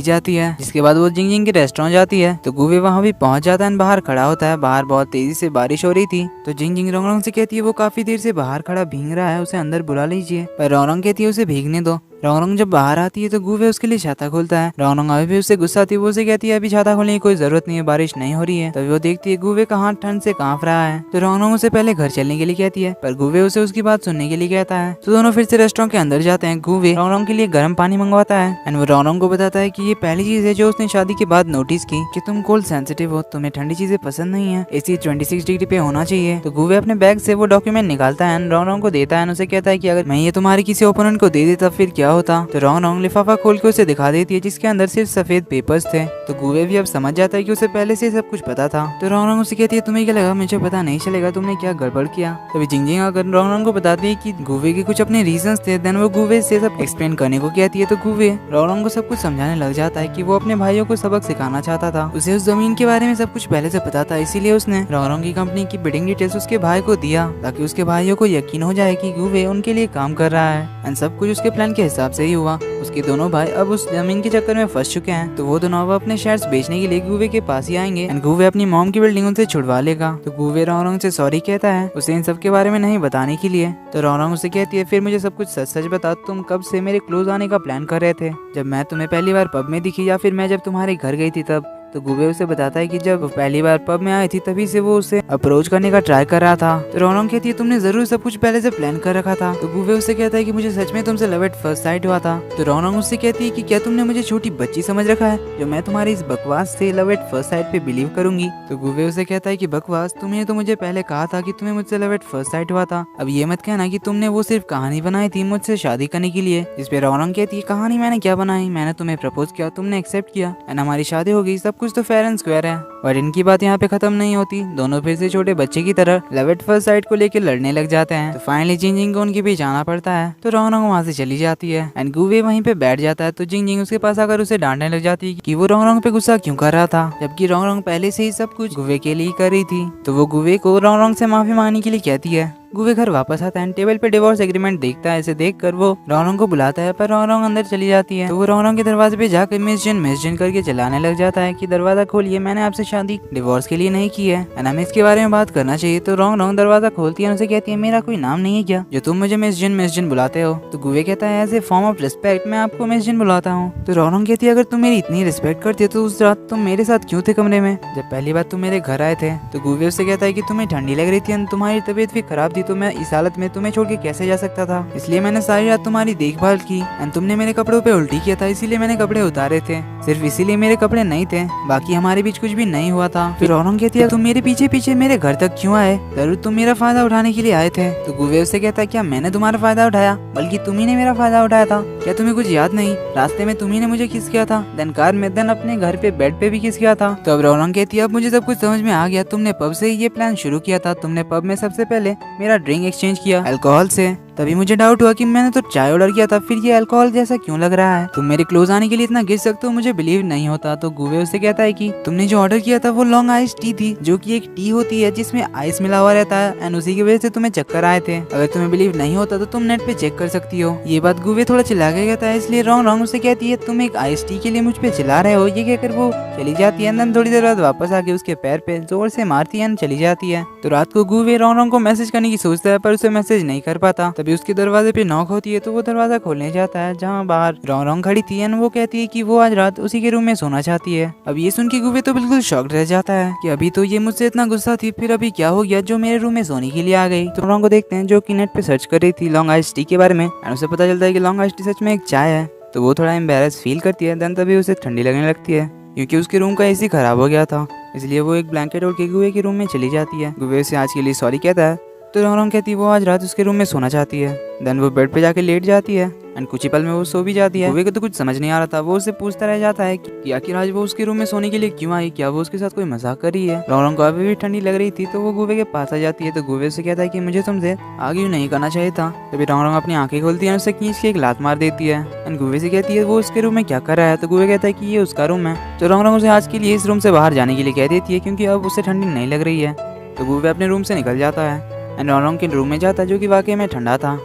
जाती है। जिसके बाद वो जिंग के रेस्टोरेंट जाती है। तो गुवे वहाँ भी पहुंच जाता है, बाहर खड़ा होता है। बाहर बहुत तेजी से बारिश हो रही थी। तो जिंग रोंग से कहती है वो काफी देर से बाहर खड़ा भीग रहा है, उसे अंदर बुला लीजिए। पर रोंग कहती है उसे भीगने दो। रोंग जब बाहर आती है तो गुवे उसके लिए छाता खोलता है। रोंग अभी भी उससे गुस्सा आती है, वो उसे कहती है अभी छाता खोलने की कोई जरूरत नहीं है, बारिश नहीं हो रही है। तभी वो देखती है गुवे का हाथ ठंड से कांप रहा है। तो रोंग उसे पहले घर चलने के लिए कहती है, पर गुवे उसे उसकी बात सुनने के लिए कहता है। तो दोनों फिर से रेस्टोरेंट के अंदर जाते हैं। गुवे रोंग के लिए गर्म पानी मंगवाता है एंड वो रोंग को बताता है कि ये पहली चीज है जो उसने शादी के बाद नोटिस की कि तुम कोल्ड सेंसिटिव हो, तुम्हें ठंडी चीजें पसंद नहीं है, एसी 26 डिग्री पे होना चाहिए। तो गुवे अपने बैग से वो डॉक्यूमेंट निकालता है एंड रोंग को देता है, उसे कहता है कि अगर मैं ये तुम्हारे किसी ओपोनेंट को दे देता फिर क्या होता। तो रोंग लिफाफा खोल के उसे दिखा देती है, जिसके अंदर सिर्फ सफेद पेपर्स थे। तो गुवे भी अब समझ जाता है कि उसे पहले से सब कुछ पता था। तो रोंग उसे कहती है तुम्हें क्या लगा मुझे पता नहीं चलेगा, तुमने क्या गड़बड़ किया। तभी जिंग आकर रोंग को बताती है कि गुवे के कुछ अपने रीजंस थे। देन वो गुवे से सब एक्सप्लेन करने को कहती है। तो गुवे रोंग को सब कुछ समझाने लग जाता है कि वो अपने भाइयों को सबक सिखाना चाहता था। उसे उस जमीन के बारे में सब कुछ पहले से पता था, इसीलिए उसने रोंग की कंपनी की बिडिंग डिटेल्स उसके भाई को दिया, ताकि उसके भाइयों को यकीन हो जाए कि गुवे उनके लिए काम कर रहा है एंड सब कुछ उसके प्लान के हिसाब हिसाब से ही हुआ। उसके दोनों भाई अब उस जमीन के चक्कर में फंस चुके हैं, तो वो दोनों अब अपने शेयर्स बेचने के लिए गुवे के पास ही आएंगे एंड गुवे अपनी मॉम की बिल्डिंग उनसे छुड़वा लेगा। तो गुवे रोंगरोंग से सॉरी कहता है उसे इन सब के बारे में नहीं बताने के लिए। तो रोंगरोंग उसे कहती है फिर मुझे सब कुछ सच सच बता, तुम कब से मेरे क्लोज आने का प्लान कर रहे थे? जब मैं तुम्हें पहली बार पब में दिखी या फिर मैं जब तुम्हारे घर गई थी तब? तो गुवे उसे बताता है कि जब वो पहली बार पब में आई थी तभी से वो उसे अप्रोच करने का ट्राई कर रहा था। तो रोंगरोंग कहती है तुमने जरूर सब कुछ पहले से प्लान कर रखा था। तो गुवे उसे कहता है कि मुझे सच में तुमसे लव एट फर्स्ट साइट हुआ था। तो रोंगरोंग उससे कहती है कि क्या तुमने मुझे छोटी बच्ची समझ रखा है जो मैं तुम्हारी इस बकवास से लव एट फर्स्ट साइट पे बिलीव करूंगी? तो गुवे उसे कहता है कि बकवास, तुमने तो मुझे पहले कहा था कि तुम्हें मुझसे लव एट फर्स्ट साइट हुआ था। अब ये मत कहना कि तुमने वो सिर्फ कहानी बनाई थी मुझसे शादी करने के लिए। इस पे रोंगरोंग कहती है कहानी मैंने क्या बनाई, मैंने तुम्हें प्रपोज किया, तुमने एक्सेप्ट किया एंड हमारी शादी हो गई, सब कुछ तो फेयर एंड स्क्वायर है। और इनकी बात यहाँ पे खत्म नहीं होती, दोनों फिर से छोटे बच्चे की तरह लव एट फर्स्ट साइट को लेकर लड़ने लग जाते हैं। तो फाइनली जिंग को उनके बीच आना पड़ता है, तो रोंगरोंग वहाँ से चली जाती है एंड गुवे वहीं पे बैठ जाता है। तो जिंग उसके पास आकर उसे डांटने लग जाती है कि वो रोंगरोंग पे गुस्सा क्यों कर रहा था, जबकि रोंगरोंग पहले से ही सब कुछ गुवे के लिए कर रही थी। तो वो गुवे को रोंगरोंग से माफी मांगने के लिए कहती है। गुवे घर वापस आता है, टेबल पे डिवोर्स एग्रीमेंट देखता है। इसे देखकर वो रोंगरोंग को बुलाता है, पर रोंगरोंग अंदर चली जाती है। तो वो रोंगरोंग के दरवाजे पे जाकर मिस जिन करके चिल्लाने लग जाता है कि दरवाजा खोलिए, मैंने आपसे शादी डिवोर्स के लिए नहीं की है एंड हमें इसके बारे में बात करना चाहिए। तो रोंगरोंग दरवाजा खोलती है, उनसे कहती है मेरा कोई नाम नहीं है क्या जो तुम मुझे मिस जिन बुलाते हो? तो गुवे कहता है as a form of respect मैं आपको मिस जिन बुलाता हूँ। तो रोंगरोंग कहती है अगर तुम मेरी इतनी रिस्पेक्ट करती हो तो उस रात तुम मेरे साथ क्यों थे कमरे में जब पहली बार तुम मेरे घर आए थे? तो गुवे उससे कहता है कि तुम्हें ठंडी लग रही थी, तुम्हारी तबीयत भी खराब थी, तो मैं इस हालत में तुम्हें छोड़ के कैसे जा सकता था, इसलिए मैंने सारी रात तुम्हारी देखभाल की एंड तुमने मेरे कपड़ों पे उल्टी किया था, इसीलिए मैंने कपड़े उतारे थे, सिर्फ इसीलिए मेरे कपड़े नहीं थे, बाकी हमारे बीच कुछ भी नहीं हुआ था। फिर रोंगरोंग कहती है तुम मेरे पीछे पीछे मेरे घर तक क्यों आए, जरूर तुम मेरा फायदा उठाने के लिए आए थे। तो गुवे उससे कहता है क्या मैंने तुम्हारा फायदा उठाया, बल्कि तुम्ही ने मेरा फायदा उठाया था, क्या तुम्हें कुछ याद नहीं? रास्ते में तुम्ही ने मुझे किस किया था, देन कार में, देन अपने घर पे बेड पे भी किस किया था। तो अब रोंगरोंग कहती है अब मुझे सब कुछ समझ में आ गया, तुमने पब से ही ये प्लान शुरू किया था, तुमने पब में सबसे पहले मेरा ड्रिंक एक्सचेंज किया अल्कोहल से, तभी मुझे डाउट हुआ कि मैंने तो चाय ऑर्डर किया था, फिर ये अल्कोहल जैसा क्यों लग रहा है, तुम मेरे क्लोज आने के लिए इतना गिर सकते हो, मुझे बिलीव नहीं होता। तो गुवे उससे कहता है कि तुमने जो ऑर्डर किया था वो लॉन्ग आइस टी थी, जो कि एक टी होती है जिसमें आइस मिला हुआ रहता है एंड उसी की वजह से तुम्हें चक्कर आए थे, अगर तुम्हें बिलीव नहीं होता तो तुम नेट पे चेक कर सकती हो। ये बात गुवे थोड़ा चिल्ला के कहता है, इसलिए रोंगरोंग उससे कहती है तुम एक आइस टी के लिए मुझ पे चिल्ला रहे हो, ये कहकर वो चली जाती है। एंड थोड़ी देर बाद वापस आके उसके पैर पे जोर से मारती है, चली जाती है। तो रात को गुवे रोंगरोंग को मैसेज करने की सोचता है, पर उसे मैसेज नहीं कर पाता। तभी उसके दरवाजे पे नॉक होती है, तो वो दरवाजा खोलने जाता है, जहाँ बाहर रोंगरोंग खड़ी थी एंड वो कहती है कि वो आज रात उसी के रूम में सोना चाहती है। अब ये सुन के गुवे तो बिल्कुल शॉक्ड रह जाता है कि अभी तो ये मुझसे इतना गुस्सा थी, फिर अभी क्या हो गया जो मेरे रूम में सोने के लिए आ गई। तो रोंगरोंग को देखते हैं जो कि नेट पे सर्च कर रही थी लॉन्ग आइस टी के बारे में एंड उसे पता चलता है कि लॉन्ग आइस टी सच में एक चाय है। तो वो थोड़ा एम्बैरेस फील करती है, देन तभी उसे ठंडी लगने लगती है क्योंकि उसके रूम का एसी खराब हो गया था, इसलिए वो एक ब्लैंकेट ओढ़ के गुवे के रूम में चली जाती है। गुवे उसे आज के लिए सॉरी कहता है, तो रोंगरोंग कहती है वो आज रात उसके रूम में सोना चाहती है। देन वो बेड पे जाके लेट जाती है एंड कुछ ही पल में वो सो भी जाती है। गुवे को तो कुछ समझ नहीं आ रहा था, वो उससे पूछता रह जाता है कि आखिर आज वो उसके रूम में सोने के लिए क्यों आई, क्या वो उसके साथ कोई मजाक कर रही है। रोंगरोंग को अभी भी ठंडी लग रही थी, तो वो गुवे के पास आ जाती है। तो गुवे से कहता है कि मुझे तुमसे आगे नहीं करना चाहिए था। तभी रोंगरोंग अपनी आंखें खोलती है, उसे खींच के एक लात मार देती है एंड गुवे से कहती है वो उसके रूम में क्या कर रहा है। तो गुवे कहता है कि ये उसका रूम है। तो रोंगरोंग उसे आज के लिए इस रूम से बाहर जाने के लिए कह देती है क्योंकि अब उसे ठंडी नहीं लग रही है। तो गुवे अपने रूम से निकल जाता है एंड रोंगरोंग के रूम में जाता है, जो कि वाकई में ठंडा था।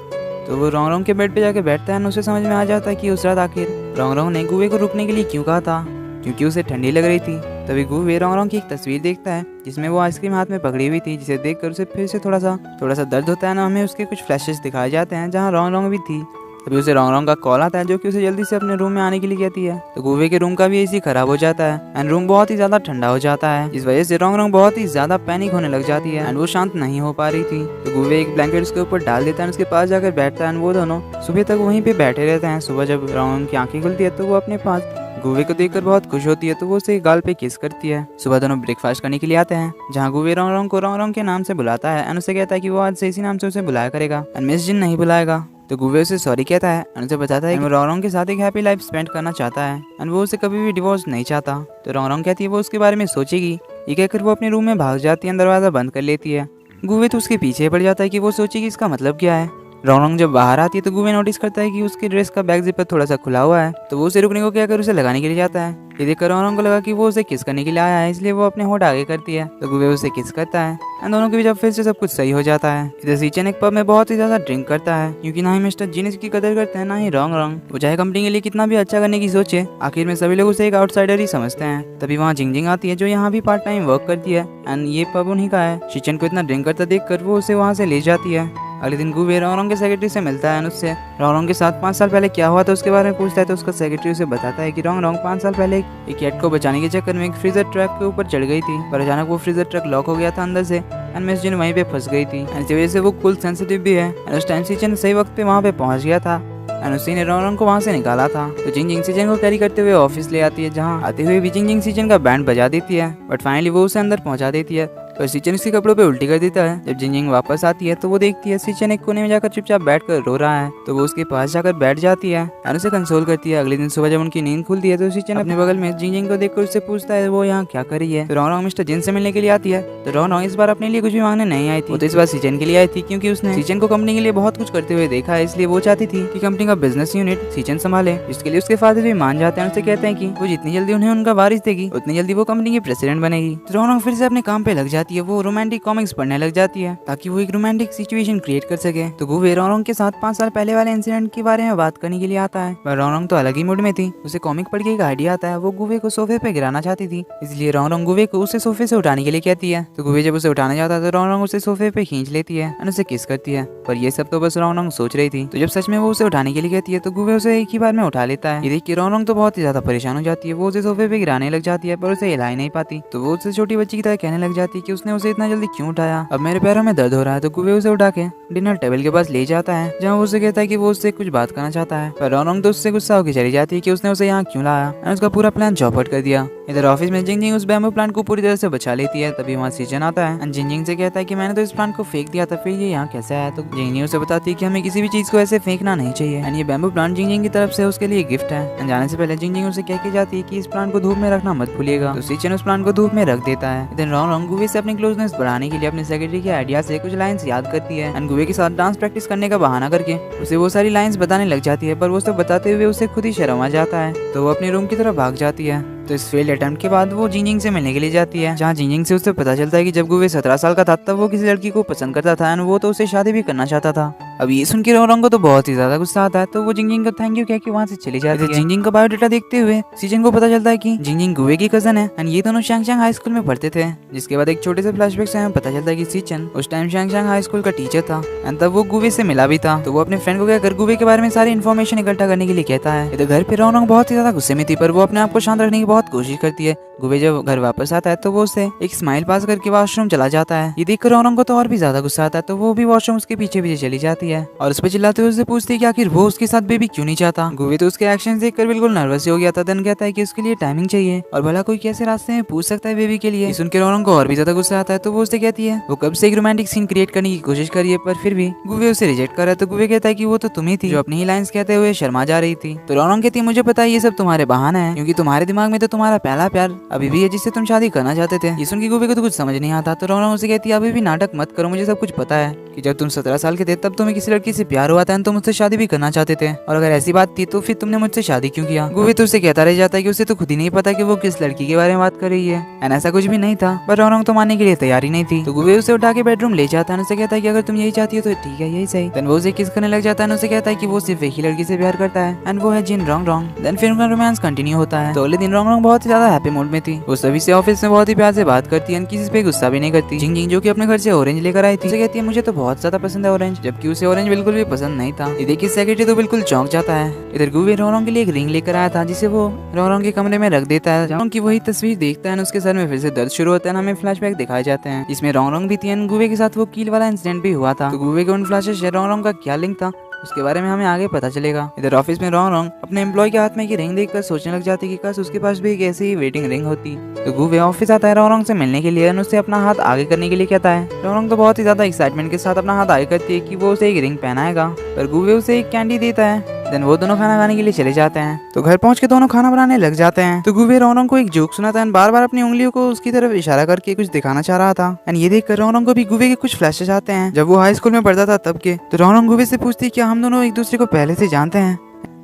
तो वो रोंगरोंग के बेड पे जाके बैठता है और उसे समझ में आ जाता है कि उस रात आखिर रोंगरोंग ने गुवे को रुकने के लिए क्यों कहा था, क्योंकि उसे ठंडी लग रही थी। तभी गुवे रोंगरोंग की एक तस्वीर देखता है जिसमें वो आइसक्रीम हाथ में पकड़ी हुई थी, जिसे देखकर उसे फिर से थोड़ा सा दर्द होता है ना, हमें उसके कुछ फ्लैशेस दिखाए जाते हैं जहाँ रोंगरोंग भी थी। तभी उसे रोंगरोंग का कॉल आता है, जो कि उसे जल्दी से अपने रूम में आने के लिए कहती है। तो गुवे के रूम का भी एसी खराब हो जाता है एंड रूम बहुत ही ज्यादा ठंडा हो जाता है। इस वजह से रोंगरोंग बहुत ही ज्यादा पैनिक होने लग जाती है एंड वो शांत नहीं हो पा रही थी। तो गुवे एक ब्लैंकेट उसके ऊपर डाल देता है, उसके पास जाकर बैठता है। वो दोनों सुबह तक वहीं पे बैठे रहते हैं। सुबह जब रोंगरोंग की आंखें खुलती है तो वो अपने पास गुवे को देखकर बहुत खुश होती है, तो वो उसे गाल पे किस करती है। सुबह दोनों ब्रेकफास्ट करने के लिए आते हैं, जहाँ गुवे रोंगरोंग को रोंगरोंग के नाम से बुलाता है एंड उसे कहता है कि वो आज से इसी नाम से उसे बुलाया करेगा एंड मिस जिन नहीं बुलाएगा। तो गुवे उसे सॉरी कहता है एंड उसे बताता है कि वो रोंगरोंग के साथ एक हैप्पी लाइफ स्पेंड करना चाहता है एंड वो उसे कभी भी डिवोर्स नहीं चाहता। तो रोंगरोंग कहती है वो उसके बारे में सोचेगी। ये कहकर वो अपने रूम में भाग जाती है, दरवाजा बंद कर लेती है। गुवे तो उसके पीछे पड़ जाता है कि वो सोचेगी इसका मतलब क्या है। रोंगरोंग जब बाहर आती है तो गुवे नोटिस करता है कि उसकी ड्रेस का बैक जिपर थोड़ा सा खुला हुआ है, तो वो उसे रुकने को कहकर उसे लगाने के लिए जाता है। ये देखकर रोंगरोंग को लगा कि वो उसे किस करने के लिए आया है, इसलिए वो अपने होठ आगे करती है, तो गुवे उसे किस करता है एंड दोनों के बीच अब फिर से सब कुछ सही हो जाता है। इधर सीचन एक पब में बहुत ही ज्यादा ड्रिंक करता है, क्योंकि ना ही मिस्टर जीनिस की कदर करते हैं ना ही रोंगरोंग। वो चाहे कंपनी के लिए कितना भी अच्छा करने की सोचे, आखिर में सभी लोग उसे एक आउटसाइडर ही समझते हैं। तभी वहाँ जिंगजिंग आती है जो यहाँ भी पार्ट टाइम वर्क करती है एंड ये पब उन्हीं का है। सीचन को इतना ड्रिंक करता देखकर वो उसे वहाँ से ले जाती है। अगले दिन गुवे रोंगरोंग के सेक्रेटरी से मिलता है, उससे रोंगरोंग के साथ 5 साल पहले क्या हुआ था उसके बारे में पूछता है, तो उसका सेक्रेटरी उसे बताता है कि रोंगरोंग 5 साल पहले एक कैट को बचाने के चक्कर में एक फ्रीजर ट्रक के ऊपर चढ़ गई थी, पर अचानक वो फ्रीजर ट्रक लॉक हो गया था अंदर से एंड मिस जिन वहीं पे फंस गई थी। इसी वजह से वो कूल सेंसिटिव भी है एंड उस टाइम सीचन सही वक्त पे वहाँ पे पहुँच गया था एंड उसी ने रोंगरोंग को वहाँ से निकाला था। तो जिंगजिंग सीचन को कैरी करते हुए ऑफिस ले आती है, जहाँ आते हुए भी जिंगजिंग सीचन का बैंड बजा देती है, बट फाइनली वो उसे अंदर पहुँचा देती है। पर सीचन उसके कपड़ों पे उल्टी कर देता है। जब जिंगजिंग वापस आती है तो वो देखती है सीचन एक कोने में जाकर चुपचाप बैठकर रो रहा है, तो वो उसके पास जाकर बैठ जाती है और उसे कंसोल करती है। अगले दिन सुबह जब उनकी नींद खुलती है तो सीचन अपने बगल में जिंगजिंग को देखकर उससे पूछता है वो यहाँ क्या कर रही है। तो रोंगरोंग मिस्टर जिन से मिलने के लिए आती है, तो रोंगरोंग इस बार अपने लिए कुछ भी मांगने नहीं आई थी, वो तो इस बार सीचन के लिए आई थी, क्योंकि उसने सीचन को कंपनी के लिए बहुत कुछ करते हुए देखा है, इसलिए वो चाहती थी कि कंपनी का बिजनेस यूनिट सीचन संभाले। इसके लिए उसके फादर भी मान जाते हैं, उससे कहते हैं कि वो जितनी जल्दी उन्हें उनका वारिस देगी उतनी जल्दी वो कंपनी की प्रेसिडेंट बनेगी। तो रोंगरोंग फिर से अपने काम पे लग जाती है, वो रोमांटिक कॉमिक्स पढ़ने लग जाती है ताकि वो एक रोमांटिक सिचुएशन क्रिएट कर सके। तो गुवे रोंगरोंग के साथ 5 साल पहले वाले इंसिडेंट के बारे में बात करने के लिए आता है, पर रोंगरोंग तो अलग ही मूड में थी। उसे कॉमिक पढ़ के एक आइडिया आता है, वो गुवे को सोफे पे गिराना चाहती थी, इसलिए रोंगरोंग गुवे को उसे सोफे से उठाने के लिए कहती है। तो गुवे जब उसे उठाने जाता है तो रोंगरोंग उसे सोफे पे खींच लेती है और उसे किस करती है, पर ये सब तो बस रोंगरोंग सोच रही थी। तो जब सच में वो उसे उठाने के लिए कहती है तो गुवे उसे एक ही बार में उठा लेता है। ये देख के रोंगरोंग तो बहुत ही ज्यादा परेशान हो जाती है, वो उसे सोफे पे गिराने लग जाती है, पर उसे हिला ही नहीं पाती। तो वो उसे छोटी बच्ची की तरह कहने लग जाती है कि उसने उसे इतना जल्दी क्यों उठाया, अब मेरे पैरों में दर्द हो रहा है। तो गुवे उसे उठा के डिनर टेबल के पास ले जाता है, जहाँ वो उसे कहता है कि वो उससे कुछ बात करना चाहता है, पर रोंगरोंग तो उससे गुस्सा होकर चली जाती है कि उसने उसे यहाँ क्यों लाया और उसका पूरा प्लान चौपट कर दिया। इधर ऑफिस में जिंगजिंग उस बैम्बू प्लांट को पूरी तरह से बचा लेती है। तभी वहाँ सीजन आता है, जिंगजिंग से कहता है कि मैंने तो इस प्लांट को फेंक दिया था, फिर ये यहाँ कैसे आया। तो जिंगजिंग उसे बताती है कि हमें किसी भी चीज को ऐसे फेंकना नहीं चाहिए एंड ये बैम्बू प्लांट जिंगजिंग की तरफ से उसके लिए गिफ्ट है। जाने से पहले जिंगजिंग उसे कह के जाती है कि इस प्लांट को धूप में रखना मत भूलिएगा। तो सीचन उस प्लांट को धूप में रख देता है। इधर रोंगरोंग गुवे से अपनी क्लोजनेस बढ़ाने के लिए अपने सेक्रेटरी के आइडिया से कुछ लाइंस याद करती है एंड गुवे के साथ डांस प्रैक्टिस करने का बहाना करके उसे वो सारी लाइंस बताने लग जाती है, पर वो सब बताते हुए उसे खुद ही शर्म आ जाता है, तो वो अपने रूम की तरफ भाग जाती है। तो इस फेल्ड अटेम्प्ट के बाद वो जिंगजिंग से मिलने के लिए जाती है, जहाँ जिंगजिंग से उसे पता चलता है कि जब गुवे 17 साल का था तब वो किसी लड़की को पसंद करता था एंड वो तो उसे शादी भी करना चाहता था। अब ये सुन के रोंगरोंग को तो बहुत ही ज्यादा गुस्सा आता है, तो वो जिंगजिंग को थैंक यू कह के वहाँ से चली जाती है। जिंगजिंग का बायोडाटा देखते हुए सीजन को पता चलता है कि जिंगजिंग गुवे की कजन है एंड ये दोनों शैंगशैंग हाई स्कूल में पढ़ते थे। जिसके बाद एक छोटे से फ्लैशबैक से हमें पता चलता है कि सीचन उस टाइम शैंगशैंग हाई स्कूल का टीचर था एंड तब वो गुवे से मिला भी था। तो वो अपने फ्रेंड को कहकर गुवे के बारे में सारी इन्फॉर्मेशन इकट्ठा करने के लिए कहता है। इधर घर पे रोंगरोंग बहुत ही ज्यादा गुस्से में थी, पर वो अपने आप को शांत रखने की बहुत कोशिश करती है। गुवे जब घर वापस आता है तो वो उसे एक स्माइल पास करके वॉशरूम चला जाता है। ये देखकर रोंगरोंग को तो और भी ज्यादा गुस्सा आता है, तो वो भी वॉशरूम उसके पीछे पीछे चली जाती है और उस पर चिल्लाते हुए उससे पूछती है कि आखिर वो उसके साथ बेबी क्यों नहीं चाहता। गुवे तो उसके एक्शन देखकर बिल्कुल नर्वस हो गया था। देन कहता है कि उसके लिए टाइमिंग चाहिए और भला कोई कैसे रास्ते में पूछ सकता है बेबी के लिए। सुन के रोंगरोंग को और भी ज्यादा गुस्सा आता है, तो वो उससे कहती है वो कब से एक रोमांटिक सीन क्रिएट करने की कोशिश करी है, पर फिर भी गुवे उसे रिजेक्ट कर रहा है। तो गुवे कहता है कि वो तो तुम ही थी जो अपनी ही लाइंस कहते हुए शर्मा जा रही थी। तो रोंगरोंग कहती है मुझे पता है ये सब तुम्हारे बहाने हैं, क्योंकि तुम्हारे दिमाग में तो तुम्हारा पहला प्यार अभी भी है जिससे तुम शादी करना चाहते थे। ये सुन के गुवे को तो कुछ समझ नहीं आता। तो रोंगरोंग उसे कहती है अभी भी नाटक मत करो, मुझे सब कुछ पता है कि जब तुम 17 साल के थे तब तुम्हें किसी लड़की से प्यार हुआ था, तुम मुझसे शादी भी करना चाहते थे, और अगर ऐसी बात थी तो फिर तुमने मुझसे शादी क्यों किया। गुवे तो उसे कहता रह जाता है कि उसे तो खुद ही नहीं पता कि वो किस लड़की के बारे में बात कर रही है एंड ऐसा कुछ भी नहीं था, पर रोंगरोंग तो मानने के लिए तैयार ही नहीं थी। तो गुवे उसे उठा के बेडरूम ले जाता है, उसे कहता है कि अगर तुम यही चाहती हो तो ठीक है, यही सही। देन वो उसे किस करने लग जाता है, उसे कहता है कि वो सिर्फ एक ही लड़की से प्यार करता है एंड वो है जिन रोंगरोंग। देन फिर उनका रोमांस कंटिन्यू होता है। तो अगले दिन रोंगरोंग बहुत ही ज्यादा हैप्पी मूड में थी, वो सभी से ऑफिस में बहुत ही प्यार से बात करती है, किसी पे गुस्सा भी नहीं करती। जिंगजिंग जो कि अपने घर से ऑरेंज लेकर आई थी, उसे कहती है मुझे तो बहुत ज्यादा पसंद है ऑरेंज, जबकि उसे ऑरेंज बिल्कुल भी पसंद नहीं था। ये देखिए सेक्रेटरी तो बिल्कुल चौंक जाता है। इधर गुवे रोंगरोंग के लिए एक रिंग लेकर आया था, जिसे वो रोंगरोंग के कमरे में रख देता है, जहाँ की वही तस्वीर देखता है, उसके सर में फिर से दर्द शुरू होता है। हमें फ्लैशबैक दिखाए जाते हैं जिसमें रोंगरोंग भी थी, गुवे के साथ वो कील वाला इंसिडेंट भी हुआ था। तो गुवे के उन फ्लैशेस से रोंगरोंग का क्या लिंक था उसके बारे में हमें आगे पता चलेगा। इधर ऑफिस में रोंगरोंग अपने एम्प्लॉय के हाथ में की रिंग देखकर सोचने लग जाती कि काश उसके पास भी एक ऐसी ही वेटिंग रिंग होती। तो गुवे ऑफिस आता है रोंगरोंग से मिलने के लिए, उससे अपना हाथ आगे करने के लिए कहता है। रोंगरोंग तो बहुत ही ज्यादा एक्साइटमेंट के साथ अपना हाथ आगे करती है कि वो उसे एक रिंग पहनाएगा, पर गुवे उसे एक कैंडी देता है देन वो दोनों खाना खाने के लिए चले जाते हैं। तो घर पहुंच के दोनों खाना बनाने लग जाते हैं। तो गुवे रोंगरोंग को एक जोक सुनाता है, बार बार अपनी उंगलियों को उसकी तरफ इशारा करके कुछ दिखाना चाह रहा था। एंड ये देखकर रोंगरोंग को भी गुवे के कुछ फ्लैशेस आते हैं जब वो हाई स्कूल में पढ़ता था तब के। तो रोंगरोंग गुवे से पूछती है क्या हम दोनों एक दूसरे को पहले से जानते हैं।